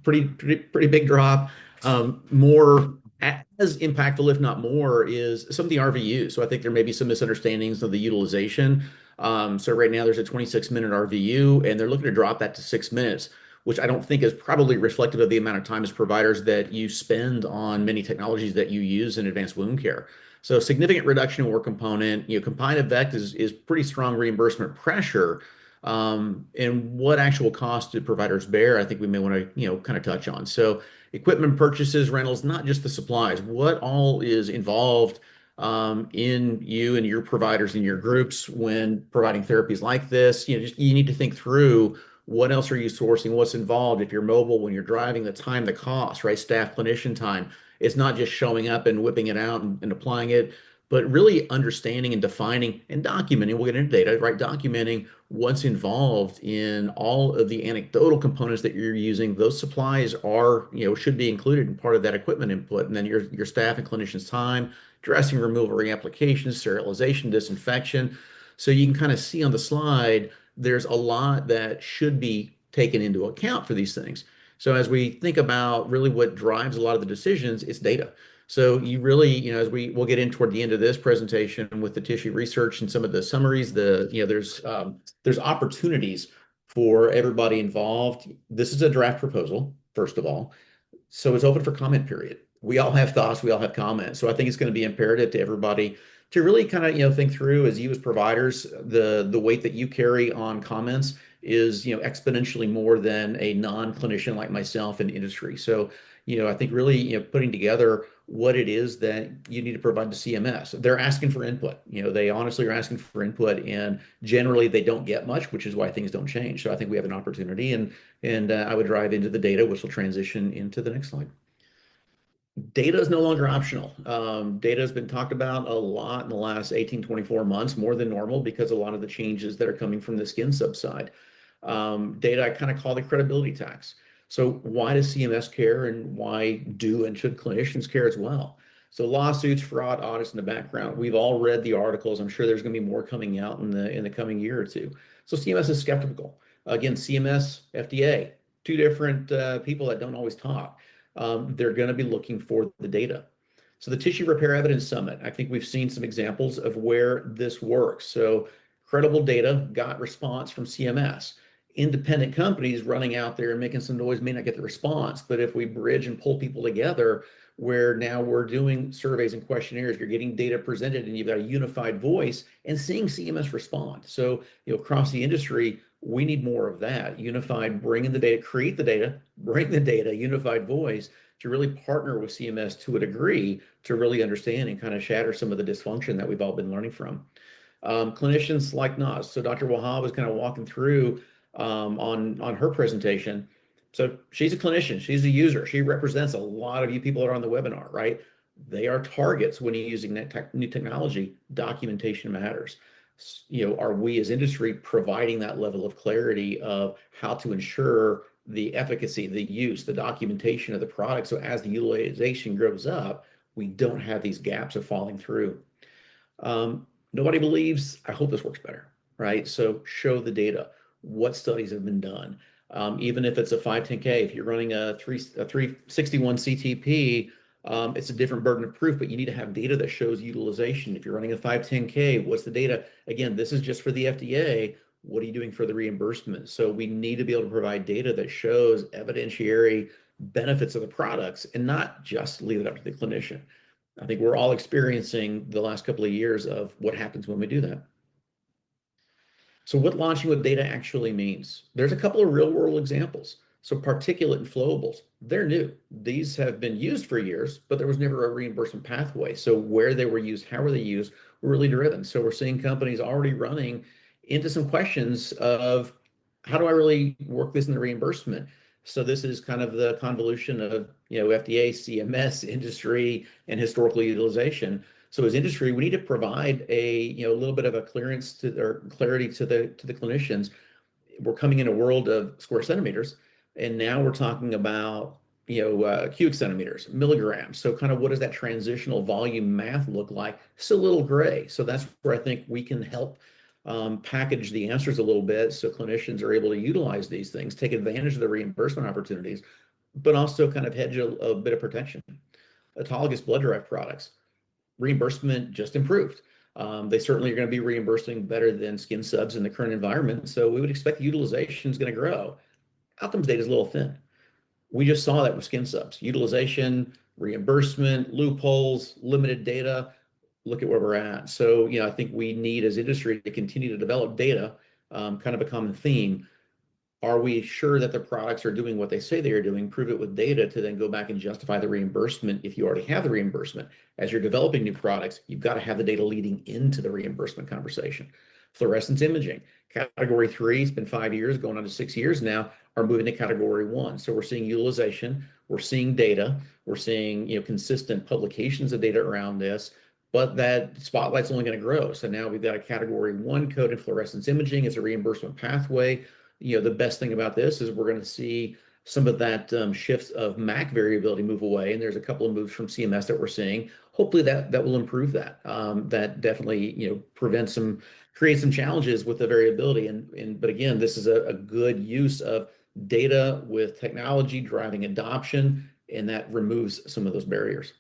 Pretty big drop. More as impactful, if not more, is some of the RVUs. So I think there may be some misunderstandings of the utilization. So right now there's a 26-minute RVU, and they're looking to drop that to 6 minutes, which I don't think is probably reflective of the amount of time as providers that you spend on many technologies that you use in advanced wound care. So significant reduction in work component. Combined effect is pretty strong reimbursement pressure. And what actual cost do providers bear? I think we may want to, kind of touch on. So equipment purchases, rentals, not just the supplies. What all is involved in you and your providers and your groups when providing therapies like this? You need to think through what else are you sourcing, what's involved if you're mobile, when you're driving, the time, the cost, right? Staff, clinician time. It's not just showing up and whipping it out and applying it, but really understanding and defining and documenting. We'll get into data, right? Documenting what's involved in all of the anecdotal components that you're using. Those supplies are, should be included in part of that equipment input. And then your staff and clinicians' time, dressing removal, reapplication, sterilization, disinfection. So you can kind of see on the slide, there's a lot that should be taken into account for these things. So as we think about really what drives a lot of the decisions, it's data. So you really, as we'll get in toward the end of this presentation with the tissue research and some of the summaries, there's opportunities for everybody involved. This is a draft proposal, first of all. So it's open for comment period. We all have thoughts, we all have comments. So I think it's going to be imperative to everybody to really kind of think through, as you as providers, the weight that you carry on comments is, exponentially more than a non-clinician like myself in the industry. So, I think really, putting together what it is that you need to provide to CMS. They're asking for input. They honestly are asking for input, and generally they don't get much, which is why things don't change. So I think we have an opportunity, and I would drive into the data, which will transition into the next slide. Data is no longer optional. Data has been talked about a lot in the last 18, 24 months, more than normal, because a lot of the changes that are coming from the skin sub side. Data I kind of call the credibility tax. So why does CMS care, and why do and should clinicians care as well? So lawsuits, fraud, audits in the background. We've all read the articles. I'm sure there's going to be more coming out in the coming year or two. So CMS is skeptical. Again, CMS, FDA, two different people that don't always talk. They're going to be looking for the data. So the Tissue Repair Evidence Summit, I think we've seen some examples of where this works. So credible data got response from CMS. Independent companies running out there and making some noise may not get the response, but if we bridge and pull people together, where now we're doing surveys and questionnaires, you're getting data presented, and you've got a unified voice and seeing CMS respond. So, across the industry, we need more of that unified, bringing the data, create the data, bring the data, unified voice to really partner with CMS to a degree to really understand and kind of shatter some of the dysfunction that we've all been learning from. Clinicians like Naz. So Dr. Wahab was kind of walking through on her presentation. So she's a clinician, she's a user, she represents a lot of you people that are on the webinar, right? They are targets when you're using that new technology. Documentation matters. Are we as industry providing that level of clarity of how to ensure the efficacy, the use, the documentation of the product, so as the utilization grows up, we don't have these gaps of falling through. Nobody believes, I hope this works better, right? So show the data. What studies have been done? Even if it's a 510K, if you're running a 361 CTP, it's a different burden of proof, but you need to have data that shows utilization. If you're running a 510K, what's the data? Again, this is just for the FDA. What are you doing for the reimbursement? So we need to be able to provide data that shows evidentiary benefits of the products and not just leave it up to the clinician. I think we're all experiencing the last couple of years of what happens when we do that. So what launching with data actually means? There's a couple of real world examples. So particulate and flowables, they're new. These have been used for years, but there was never a reimbursement pathway. So where they were used, how were they used, were really driven. So we're seeing companies already running into some questions of how do I really work this in the reimbursement? So this is kind of the convolution of FDA, CMS, industry, and historical utilization. So as industry, we need to provide a little bit of a clearance to or clarity to the clinicians. We're coming in a world of square centimeters, and now we're talking about cubic centimeters, milligrams. So kind of what does that transitional volume math look like? It's a little gray. So that's where I think we can help package the answers a little bit so clinicians are able to utilize these things, take advantage of the reimbursement opportunities, but also kind of hedge a bit of protection. Autologous blood-derived products, reimbursement just improved. They certainly are going to be reimbursing better than skin subs in the current environment. So we would expect utilization is going to grow. Outcomes data is a little thin. We just saw that with skin subs. Utilization, reimbursement, loopholes, limited data. Look at where we're at. So, I think we need as industry to continue to develop data, kind of a common theme. Are we sure that the products are doing what they say they are doing? Prove it with data to then go back and justify the reimbursement if you already have the reimbursement. As you're developing new products, you've got to have the data leading into the reimbursement conversation. Fluorescence imaging, category 3, it's been 5 years, going on to 6 years now, are moving to category 1. So we're seeing utilization, we're seeing data, we're seeing consistent publications of data around this, but that spotlight's only going to grow. So now we've got a category 1 code in fluorescence imaging. It's a reimbursement pathway. The best thing about this is we're going to see some of that shift of MAC variability move away, and there's a couple of moves from CMS that we're seeing. Hopefully that will improve that. That definitely creates some challenges with the variability, but again, this is a good use of data with technology driving adoption, and that removes some of those barriers.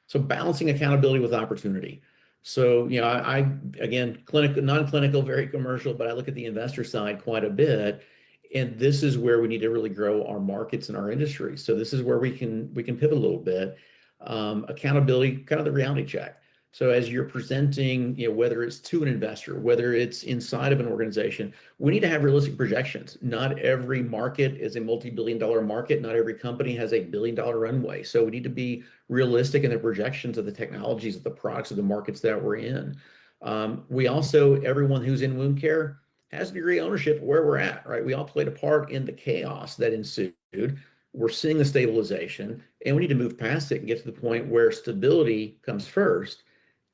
So balancing accountability with opportunity. So, I again, clinical, non-clinical, very commercial, but I look at the investor side quite a bit. And this is where we need to really grow our markets and our industry. So this is where we can pivot a little bit. Accountability, kind of the reality check. So as you're presenting, whether it's to an investor, whether it's inside of an organization, we need to have realistic projections. Not every market is a multi-billion-dollar market. Not every company has a billion-dollar runway. So we need to be realistic in the projections of the technologies, of the products, of the markets that we're in. We also, everyone who's in wound care has a degree of ownership of where we're at, right? We all played a part in the chaos that ensued. We're seeing the stabilization, and we need to move past it and get to the point where stability comes first,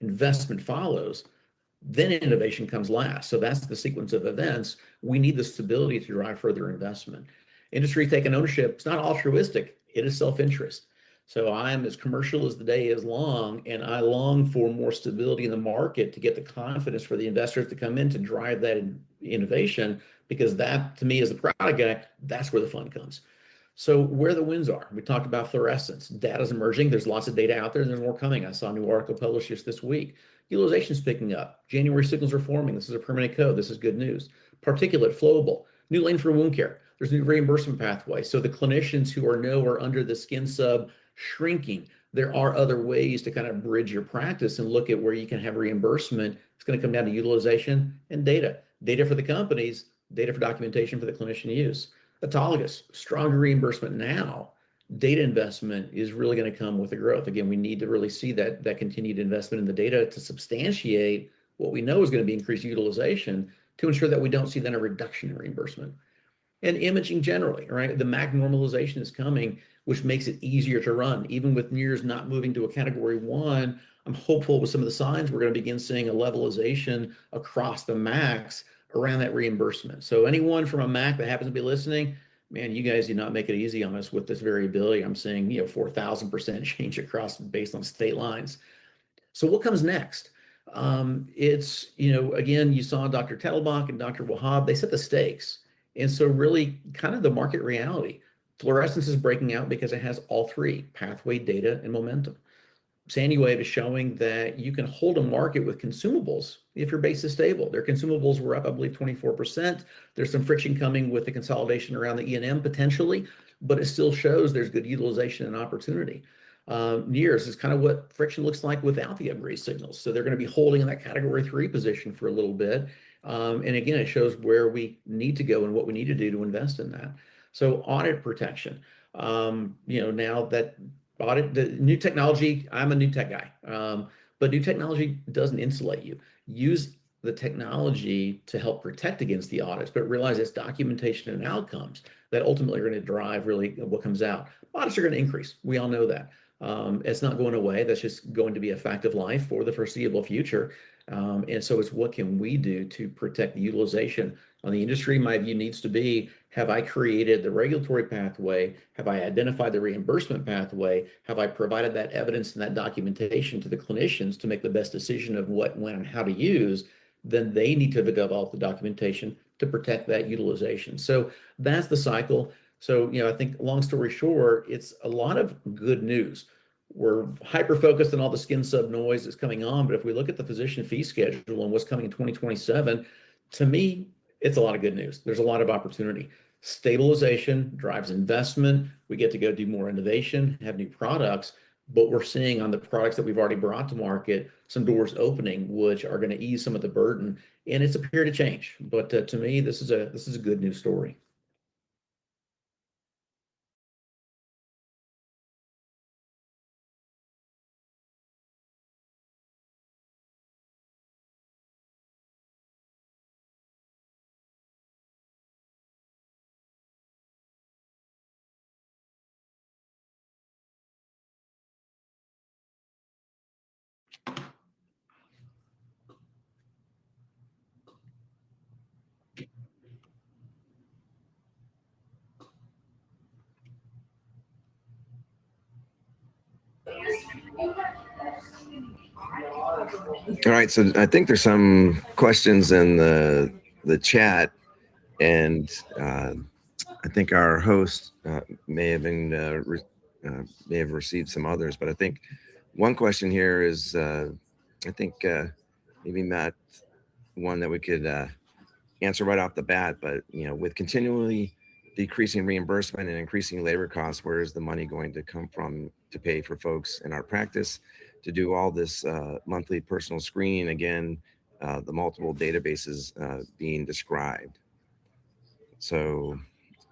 investment follows, then innovation comes last. So that's the sequence of events. We need the stability to drive further investment. Industry taking ownership, it's not altruistic, it is self-interest. So I'm as commercial as the day is long, and I long for more stability in the market to get the confidence for the investors to come in to drive that innovation, because that, to me, as a product guy, that's where the fun comes. So where the wins are, we talked about fluorescence. Data's emerging. There's lots of data out there, and there's more coming. I saw a new article published just this week. Utilization's picking up. January signals are forming. This is a permanent code. This is good news. Particulate, flowable, new lane for wound care. There's new reimbursement pathways. So the clinicians who are under the skin sub shrinking, there are other ways to kind of bridge your practice and look at where you can have reimbursement. It's going to come down to utilization and data. Data for the companies, data for documentation for the clinician use. Autologous, stronger reimbursement now. Data investment is really going to come with the growth. Again, we need to really see that continued investment in the data to substantiate what we know is going to be increased utilization, to ensure that we don't see then a reduction in reimbursement. And imaging generally, right? The MAC normalization is coming, which makes it easier to run. Even with NIRS not moving to a category 1, I'm hopeful with some of the signs we're going to begin seeing a levelization across the MACs around that reimbursement. So anyone from a MAC that happens to be listening, man, you guys do not make it easy on us with this variability. I'm seeing 4,000% change across based on state lines. So what comes next? It's, again, you saw Dr. Tettelbach and Dr. Wahab, they set the stakes. And so really kind of the market reality. Fluorescence is breaking out because it has all three: pathway, data, and momentum. Sanuwave is showing that you can hold a market with consumables if your base is stable. Their consumables were up, I believe, 24%. There's some friction coming with the consolidation around the E&M potentially, but it still shows there's good utilization and opportunity. NIRS is kind of what friction looks like without the upgrade signals. So they're going to be holding in that category 3 position for a little bit. And again, it shows where we need to go and what we need to do to invest in that. So audit protection, now that the new technology, I'm a new tech guy, but new technology doesn't insulate you. Use the technology to help protect against the audits, but realize it's documentation and outcomes that ultimately are going to drive really what comes out. Audits are going to increase. We all know that. It's not going away. That's just going to be a fact of life for the foreseeable future. And so it's what can we do to protect the utilization on the industry? My view needs to be, have I created the regulatory pathway? Have I identified the reimbursement pathway? Have I provided that evidence and that documentation to the clinicians to make the best decision of what, when, and how to use? Then they need to develop the documentation to protect that utilization. So that's the cycle. So, I think long story short, it's a lot of good news. We're hyper focused on all the skin sub noise that's coming on, but if we look at the physician fee schedule and what's coming in 2027, to me, it's a lot of good news. There's a lot of opportunity. Stabilization drives investment. We get to go do more innovation, have new products, but we're seeing on the products that we've already brought to market, some doors opening, which are going to ease some of the burden. And it's a period of change. But to me, this is a good news story. All right, so I think there's some questions in the chat, and I think our host may have may have received some others, but I think one question here is, I think maybe Matt, one that we could answer right off the bat. But with continually decreasing reimbursement and increasing labor costs, where is the money going to come from to pay for folks in our practice to do all this monthly personal screening. Again, the multiple databases being described. So,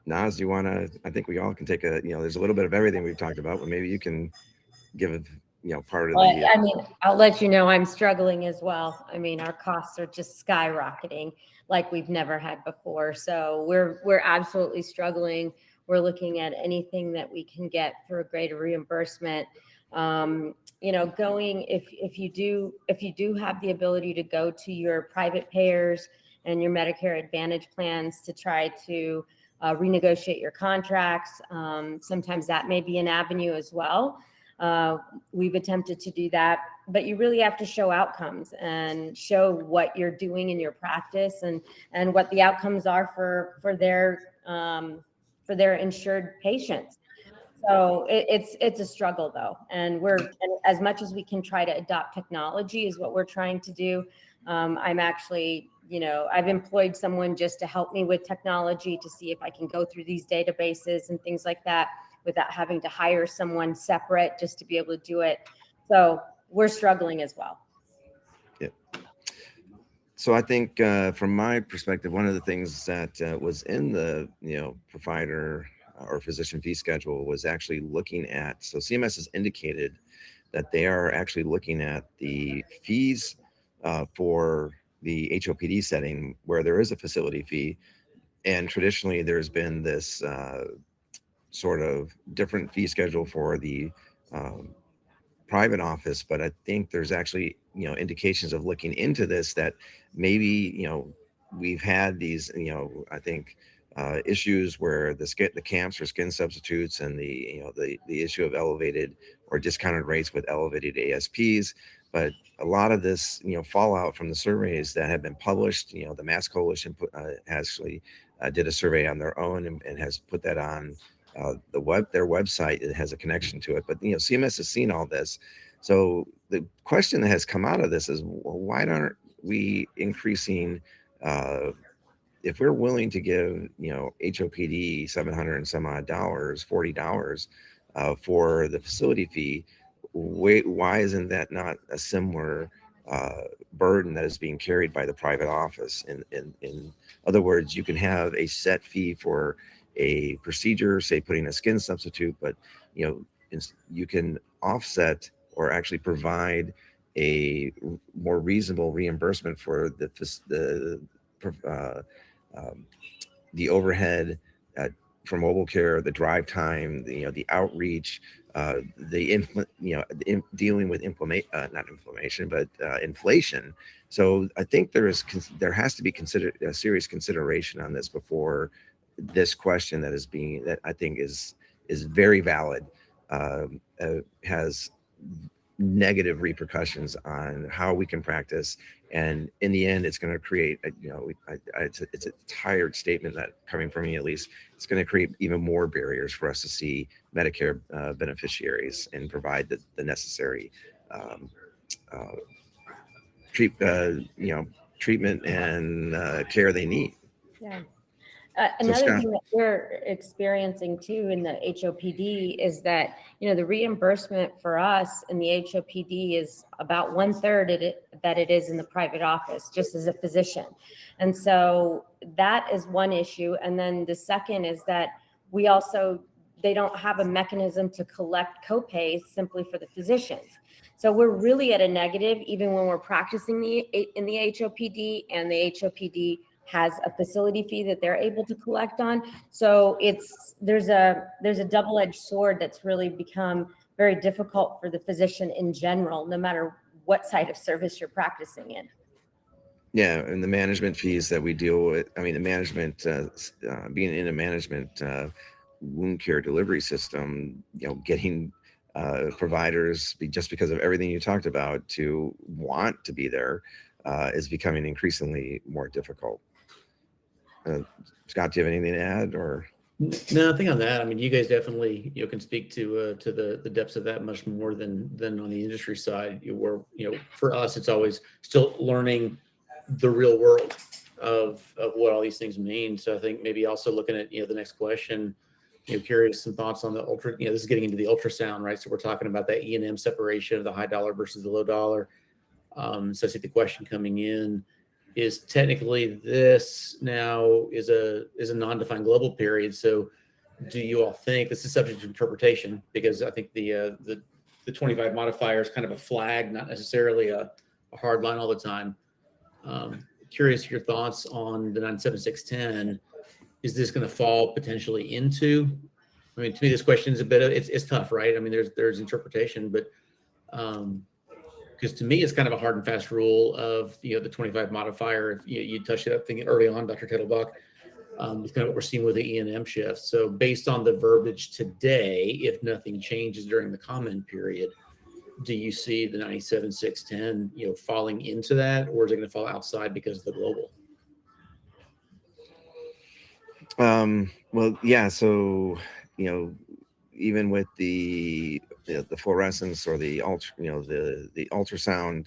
Naz, do you want to? I think we all can take a. There's a little bit of everything we've talked about, but maybe you can give part of Well, the. I mean, I'll let you know I'm struggling as well. I mean, our costs are just skyrocketing like we've never had before. So we're absolutely struggling. We're looking at anything that we can get for a greater reimbursement. Going if you do have the ability to go to your private payers and your Medicare Advantage plans to try to renegotiate your contracts, sometimes that may be an avenue as well. We've attempted to do that, but you really have to show outcomes and show what you're doing in your practice and what the outcomes are for their insured patients. So it's a struggle though, and as much as we can try to adopt technology is what we're trying to do. I'm actually, I've employed someone just to help me with technology to see if I can go through these databases and things like that without having to hire someone separate just to be able to do it. So we're struggling as well. Yeah. So I think from my perspective, one of the things that was in the provider or physician fee schedule was actually looking at. So CMS has indicated that they are actually looking at the fees for the HOPD setting where there is a facility fee, and traditionally there's been this sort of different fee schedule for the private office, but I think there's actually indications of looking into this that maybe we've had these I think issues where the camps for skin substitutes and the issue of elevated or discounted rates with elevated ASPs, but a lot of this fallout from the surveys that have been published. The Mass Coalition actually did a survey on their own and has put that on their website. It has a connection to it, but CMS has seen all this. So the question that has come out of this is, well, why aren't we increasing if we're willing to give HOPD $700 and some odd dollars, $40 for the facility fee? Why isn't that not a similar burden that is being carried by the private office? In other words, you can have a set fee for a procedure, say putting a skin substitute, but you can offset or actually provide a more reasonable reimbursement for the overhead for mobile care, the drive time, the outreach, dealing with not inflammation, but inflation. So I think there has to be a serious consideration on this before this question that I think is very valid, has negative repercussions on how we can practice, and in the end it's going to create it's a tired statement that coming from me, at least, it's going to create even more barriers for us to see Medicare beneficiaries and provide the necessary uh, treatment and care they need. Yeah. So Another Scott, thing that we're experiencing too in the HOPD is that, the reimbursement for us in the HOPD is about 1/3 that it is in the private office, just as a physician. And so that is one issue. And then the second is that they don't have a mechanism to collect copays simply for the physicians. So we're really at a negative, even when we're practicing in the HOPD, and the HOPD has a facility fee that they're able to collect on. So there's a double-edged sword that's really become very difficult for the physician in general, no matter what side of service you're practicing in. yeah, and the management fees that we deal with. I mean, the management, being in a management wound care delivery system, getting providers just because of everything you talked about to want to be there is becoming increasingly more difficult. Scott, do you have anything to add, or? No, I think on that, I mean, you guys definitely, can speak to the depths of that much more than on the industry side. For us, it's always still learning the real world of what all these things mean. So I think maybe also looking at, the next question, curious some thoughts on the ultra. This is getting into the ultrasound, right? So we're talking about that E&M separation of the high dollar versus the low dollar. So I see the question coming in is technically this now is a non-defined global period. So do you all think this is subject to interpretation? Because I think the 25 modifier is kind of a flag, not necessarily a hard line all the time. Curious your thoughts on the 97610. Is this going to fall potentially into? I mean, to me, this question is a bit of it's tough, right? I mean, there's interpretation, but because to me, it's kind of a hard and fast rule of the 25 modifier. If you touched it up thinking early on, Dr. Tettelbach, it's kind of what we're seeing with the E&M shift. So based on the verbiage today, if nothing changes during the comment period, do you see the 97610 falling into that, or is it going to fall outside because of the global? Well, yeah. So, even with the fluorescence or the ultrasound,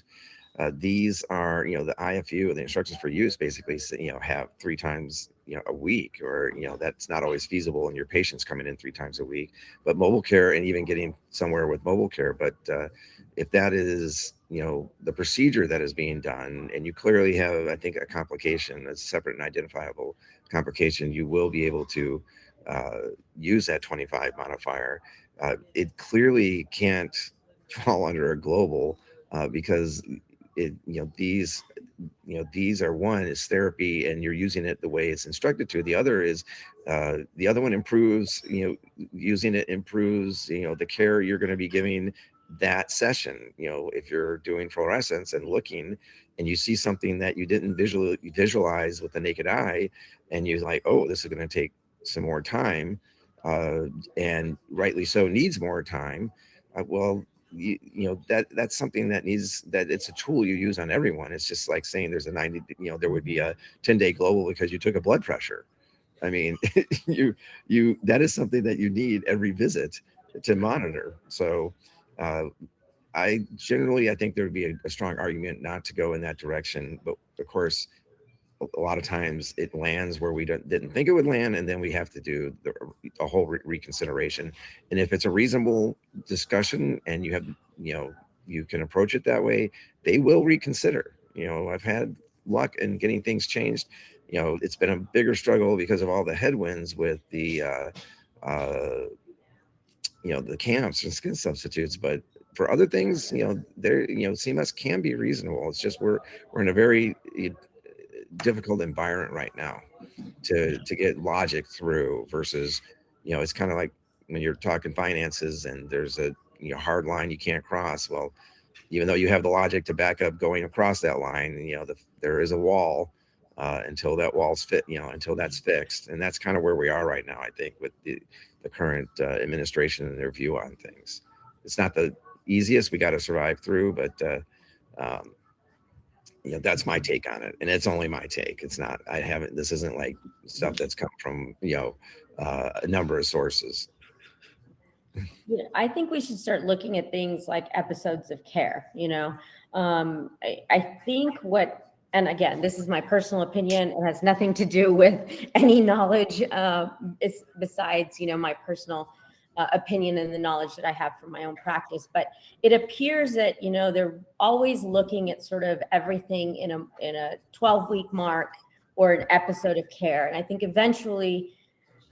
these are, the IFU, the instructions for use basically, have 3 times, a week, or, that's not always feasible and your patients coming in 3 times a week, but mobile care and even getting somewhere with mobile care. But if that is, the procedure that is being done, and you clearly have, I think, a complication, a separate and identifiable complication, you will be able to use that 25 modifier. It clearly can't fall under a global because these are, one is therapy and you're using it the way it's instructed to. The other is the other one improves, using it improves, the care you're going to be giving that session. If you're doing fluorescence and looking and you see something that you didn't visualize with the naked eye, and you're like, oh, this is going to take some more time, and rightly so needs more time. Well, that's something that it's a tool you use on everyone. It's just like saying there's a 90, there would be a 10-day global because you took a blood pressure. I mean, that is something that you need every visit to monitor. So I think there would be a strong argument not to go in that direction. But of course, a lot of times it lands where we didn't think it would land, and then we have to do a whole reconsideration. And if it's a reasonable discussion and you have, you can approach it that way, they will reconsider. I've had luck in getting things changed. It's been a bigger struggle because of all the headwinds with the the camps and skin substitutes, but for other things, CMS can be reasonable. It's just we're in a very difficult environment right now to get logic through versus, it's kind of like when you're talking finances and there's a hard line you can't cross. Well, even though you have the logic to back up going across that line, there is a wall until that wall's fit, until that's fixed. And that's kind of where we are right now, I think, with the current administration and their view on things. It's not the easiest, we got to survive through, but that's my take on it, and it's only my take. It's not, this isn't like stuff that's come from a number of sources. Yeah, I think we should start looking at things like episodes of care. I think and again, this is my personal opinion. It has nothing to do with any knowledge besides, my personal opinion and the knowledge that I have from my own practice. But it appears that, they're always looking at sort of everything in a 12-week mark or an episode of care. And I think eventually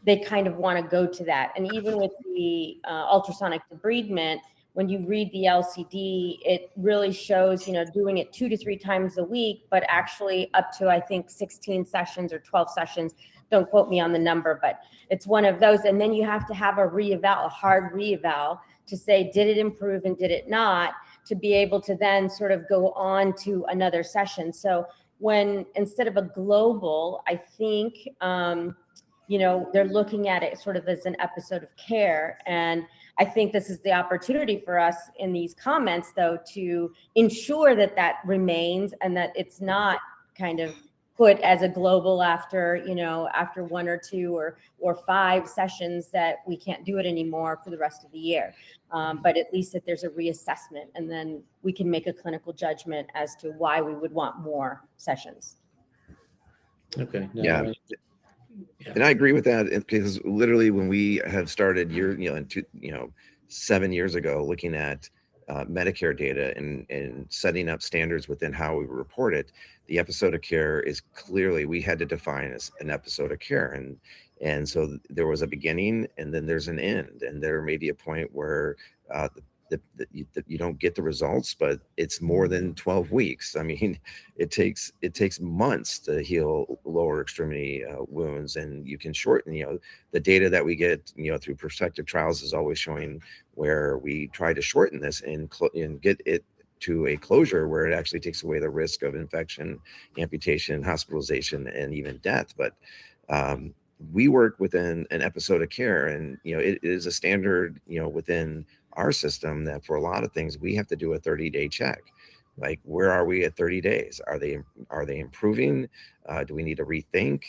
they kind of want to go to that. And even with the ultrasonic debridement, when you read the LCD, it really shows, doing it 2 to 3 times a week, but actually up to, I think, 16 sessions or 12 sessions. Don't quote me on the number, but it's one of those. And then you have to have a hard reeval to say, did it improve and did it not, to be able to then sort of go on to another session. So when, instead of a global, I think, they're looking at it sort of as an episode of care. And I think this is the opportunity for us in these comments, though, to ensure that that remains and that it's not kind of put as a global after 1 or 2 or 5 sessions that we can't do it anymore for the rest of the year. But at least that there's a reassessment, and then we can make a clinical judgment as to why we would want more sessions. Okay. Yeah. Yeah. And I agree with that because literally when we have started 7 years ago, looking at Medicare data and setting up standards within how we report it, the episode of care is clearly, we had to define as an episode of care. And so there was a beginning and then there's an end. And there may be a point where you don't get the results, but it's more than 12 weeks. I mean, it takes months to heal lower extremity wounds, and you can shorten. The data that we get, through prospective trials is always showing where we try to shorten this and get it to a closure where it actually takes away the risk of infection, amputation, hospitalization, and even death. But we work within an episode of care, and it is a standard within our system that for a lot of things we have to do a 30-day check. Like, where are we at 30 days? Are they improving? Do we need to rethink?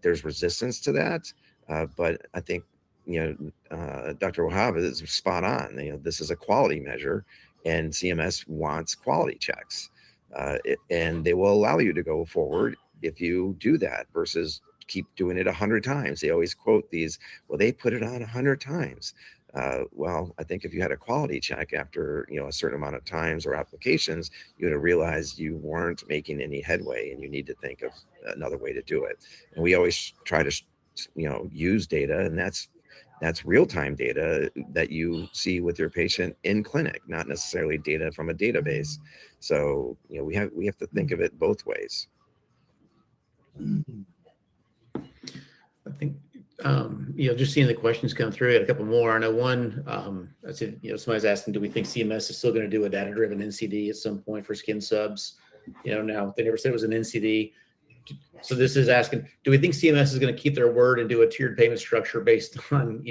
There's resistance to that, but I think Dr. Wahab is spot on. This is a quality measure, and CMS wants quality checks, and they will allow you to go forward if you do that versus keep doing it 100 times. They always quote these, well, they put it on 100 times. Well, I think if you had a quality check after a certain amount of times or applications, you would have realized you weren't making any headway, and you need to think of another way to do it. And we always try to use data, and that's real-time data that you see with your patient in clinic, not necessarily data from a database. So we have to think of it both ways. I think, just seeing the questions come through, I had a couple more. I know one, I said, somebody's asking, do we think CMS is still going to do a data-driven NCD at some point for skin subs? Now they never said it was an NCD. So this is asking, do we think CMS is going to keep their word and do a tiered payment structure based on,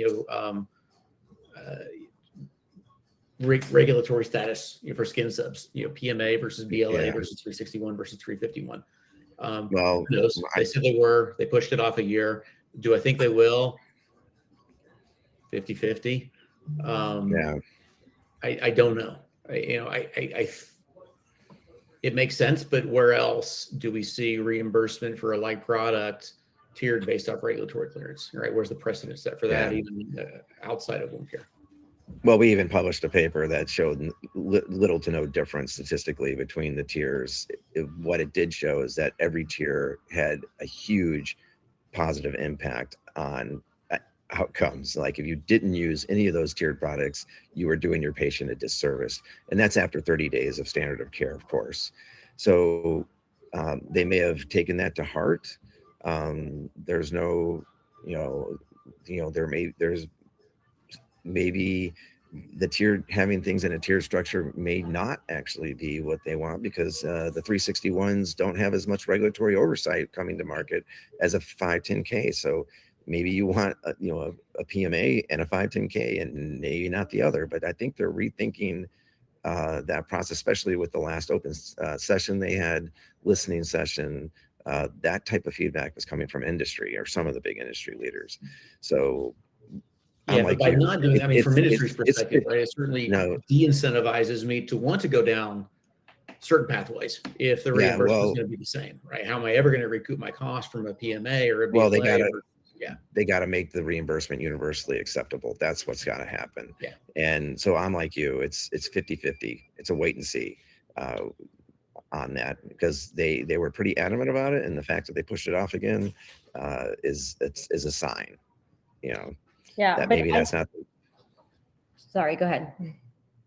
regulatory status for skin subs, PMA versus BLA versus 361 versus 351? Well, they said they pushed it off a year. Do I think they will? 50-50. Yeah. I don't know. It makes sense, but where else do we see reimbursement for a like product tiered based off regulatory clearance? Right? Where's the precedent set for that, even outside of wound care? Well, we even published a paper that showed little to no difference statistically between the tiers. What it did show is that every tier had a huge positive impact on outcomes. Like, if you didn't use any of those tiered products, you were doing your patient a disservice. And that's after 30 days of standard of care, of course. So they may have taken that to heart. There's no, there's maybe having things in a tier structure may not actually be what they want, because the 361s don't have as much regulatory oversight coming to market as a 510K. So maybe you want a PMA and a 510K and maybe not the other. But I think they're rethinking that process, especially with the last open session they had, listening session. That type of feedback was coming from industry, or some of the big industry leaders. So but by not doing, from industry's perspective, right, it certainly de-incentivizes me to want to go down certain pathways if the reimbursement is going to be the same, right? How am I ever going to recoup my cost from a PMA or a BLA? Well, they got to make the reimbursement universally acceptable. That's what's got to happen. Yeah. And so I'm like you, it's 50-50. It's a wait and see on that, because they were pretty adamant about it, and the fact that they pushed it off again is a sign, Yeah, that but maybe that's not. Sorry, go ahead.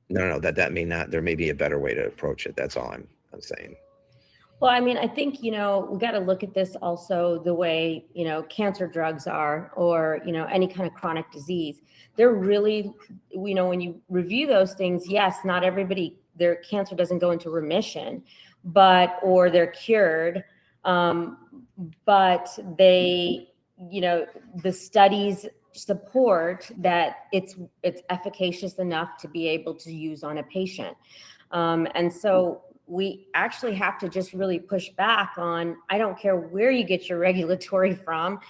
No, that may not. There may be a better way to approach it. That's all I'm saying. Well, I mean, I think, we got to look at this also the way, cancer drugs are, or, any kind of chronic disease. They're really, when you review those things, yes, not everybody, their cancer doesn't go into remission, or they're cured. But they, the studies support that it's efficacious enough to be able to use on a patient. And so we actually have to just really push back on, I don't care where you get your regulatory from,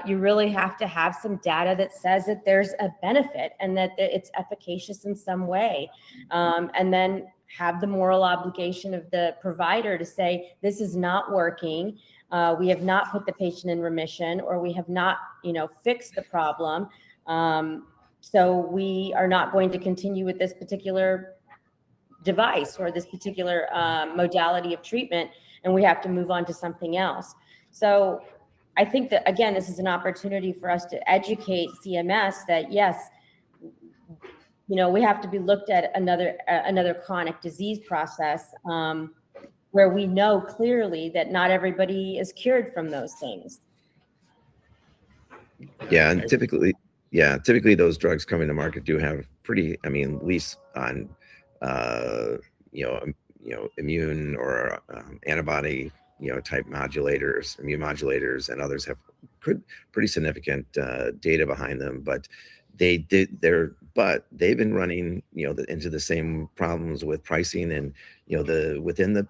you really have to have some data that says that there's a benefit and that it's efficacious in some way. And then have the moral obligation of the provider to say, this is not working. We have not put the patient in remission, or we have not, fixed the problem. So we are not going to continue with this particular device or this particular modality of treatment, and we have to move on to something else. So I think that, again, this is an opportunity for us to educate CMS that, yes, we have to be looked at another chronic disease process, where we know clearly that not everybody is cured from those things. Yeah, and typically those drugs coming to market do have pretty, I mean, at least on, immune or antibody, type modulators, immune modulators, and others have pretty significant data behind them. But they've been running, into the same problems with pricing, and within the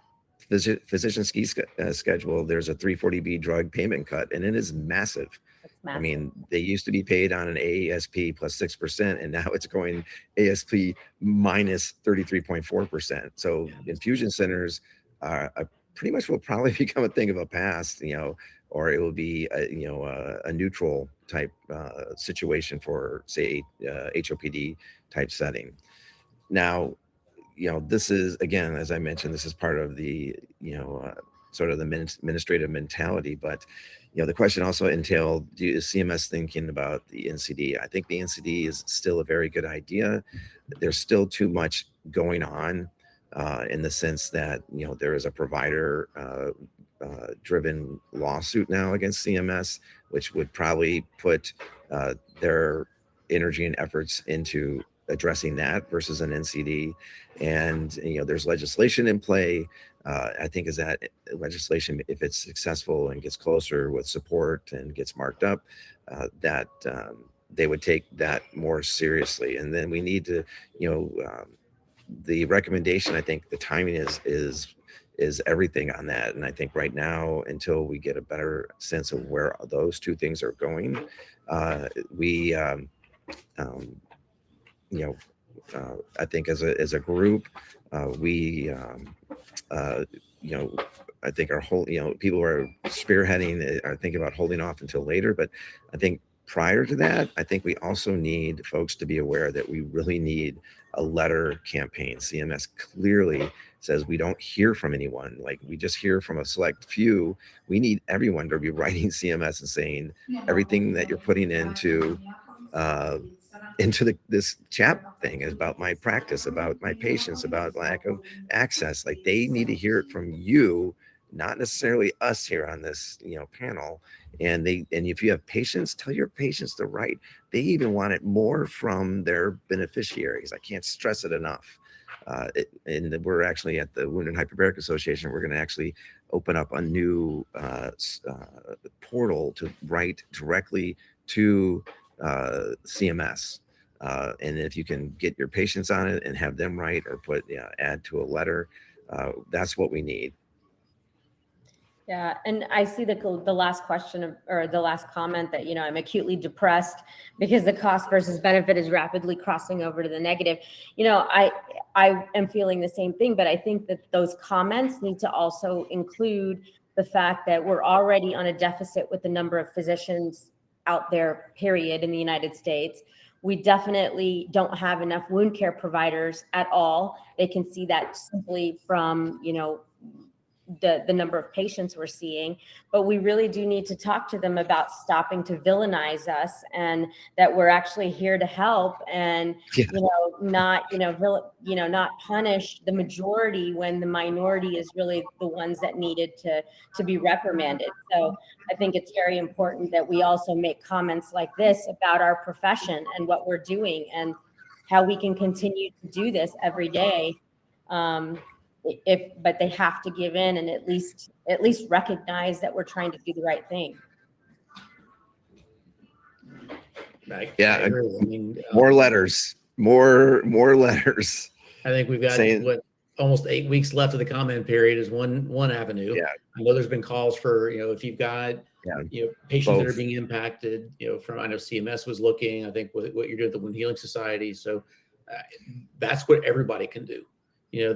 physician schedule, there's a 340B drug payment cut, and it is massive. It's I massive. mean, they used to be paid on an ASP plus 6%, and now it's going ASP minus 33.4%. So infusion centers pretty much will probably become a thing of a past, or it will be a neutral type situation for, say, HOPD type setting. Now, this is, again, as I mentioned, this is part of the, sort of the administrative mentality. But, the question also entailed, is CMS thinking about the NCD? I think the NCD is still a very good idea. There's still too much going on in the sense that, there is a provider driven lawsuit now against CMS, which would probably put their energy and efforts into addressing that versus an NCD. And there's legislation in play. I think is that legislation, if it's successful and gets closer with support and gets marked up, that they would take that more seriously. And then we need to, the recommendation, I think the timing is everything on that. And I think right now, until we get a better sense of where those two things are going, I think as a group, I think our whole, people who are spearheading are thinking about holding off until later. But I think prior to that, I think we also need folks to be aware that we really need a letter campaign. CMS clearly says we don't hear from anyone. Like, we just hear from a select few. We need everyone to be writing CMS and saying everything that you're putting into this chat thing is about my practice, about my patients, about lack of access. Like, they need to hear it from you, not necessarily us here on this panel. And if you have patients, tell your patients to write. They even want it more from their beneficiaries. I can't stress it enough. And we're actually at the Wound and Hyperbaric Association, we're going to actually open up a new portal to write directly to CMS. And if you can get your patients on it and have them write or add to a letter, that's what we need. Yeah, and I see the last question or the last comment that, I'm acutely depressed because the cost versus benefit is rapidly crossing over to the negative. I am feeling the same thing, but I think that those comments need to also include the fact that we're already on a deficit with the number of physicians out there, period, in the United States. We definitely don't have enough wound care providers at all. They can see that simply from, the number of patients we're seeing, but we really do need to talk to them about stopping to villainize us, and that we're actually here to help, and not punish the majority when the minority is really the ones that needed to be reprimanded. So I think it's very important that we also make comments like this about our profession and what we're doing and how we can continue to do this every day. But they have to give in and at least recognize that we're trying to do the right thing. I agree. I mean, more letters. I think we've got almost 8 weeks left of the comment period is one avenue. Yeah. I know there's been calls for, if you've got patients that are being impacted, from, I know CMS was looking, I think what you're doing at the Wound Healing Society. So that's what everybody can do. You know,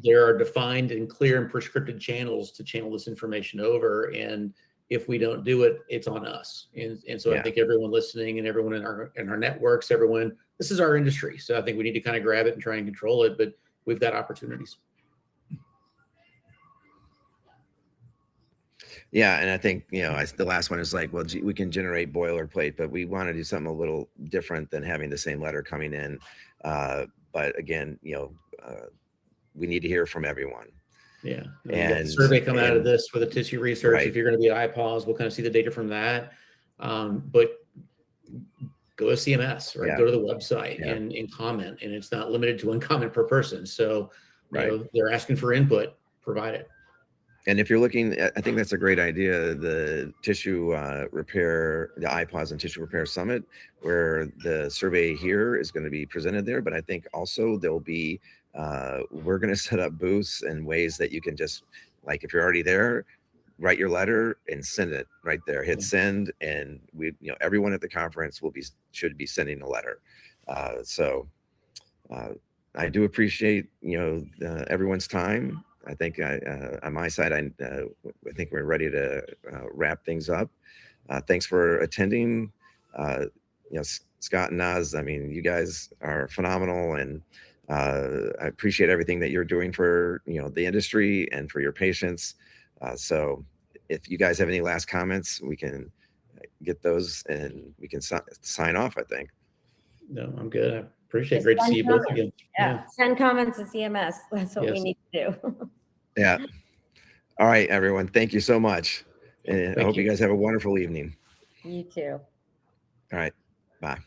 there are defined and clear and prescripted channels to channel this information over. And if we don't do it, it's on us. And so I think everyone listening and everyone in our networks, this is our industry. So I think we need to kind of grab it and try and control it, but we've got opportunities. Yeah, and I think, you know, the last one is like, well, we can generate boilerplate, but we want to do something a little different than having the same letter coming in. But again, you know, we need to hear from everyone. Yeah, you got the survey coming out of this with the tissue research. Right. If you're going to be at IPAWS, we'll kind of see the data from that. But go to CMS, right? Go to the website and comment, and it's not limited to one comment per person. So, you know, they're asking for input, provide it. And if you're looking, I think that's a great idea, the tissue repair, the IPAWS and tissue repair summit, where the survey here is going to be presented there. But I think also there'll be, we're going to set up booths and ways that you can just, like, if you're already there, write your letter and send it right there. Hit send, and everyone at the conference should be sending a letter. So I do appreciate everyone's time. I think on my side, I think we're ready to wrap things up. Thanks for attending. Scott and Naz, I mean, you guys are phenomenal, and I appreciate everything that you're doing for the industry and for your patients. So if you guys have any last comments, we can get those and we can sign off, I think. No, I'm good. I appreciate it. Great to see you both again. Yeah. Send comments to CMS. That's what we need to do. Yeah. All right, everyone. Thank you so much. And I hope you guys have a wonderful evening. You too. All right. Bye.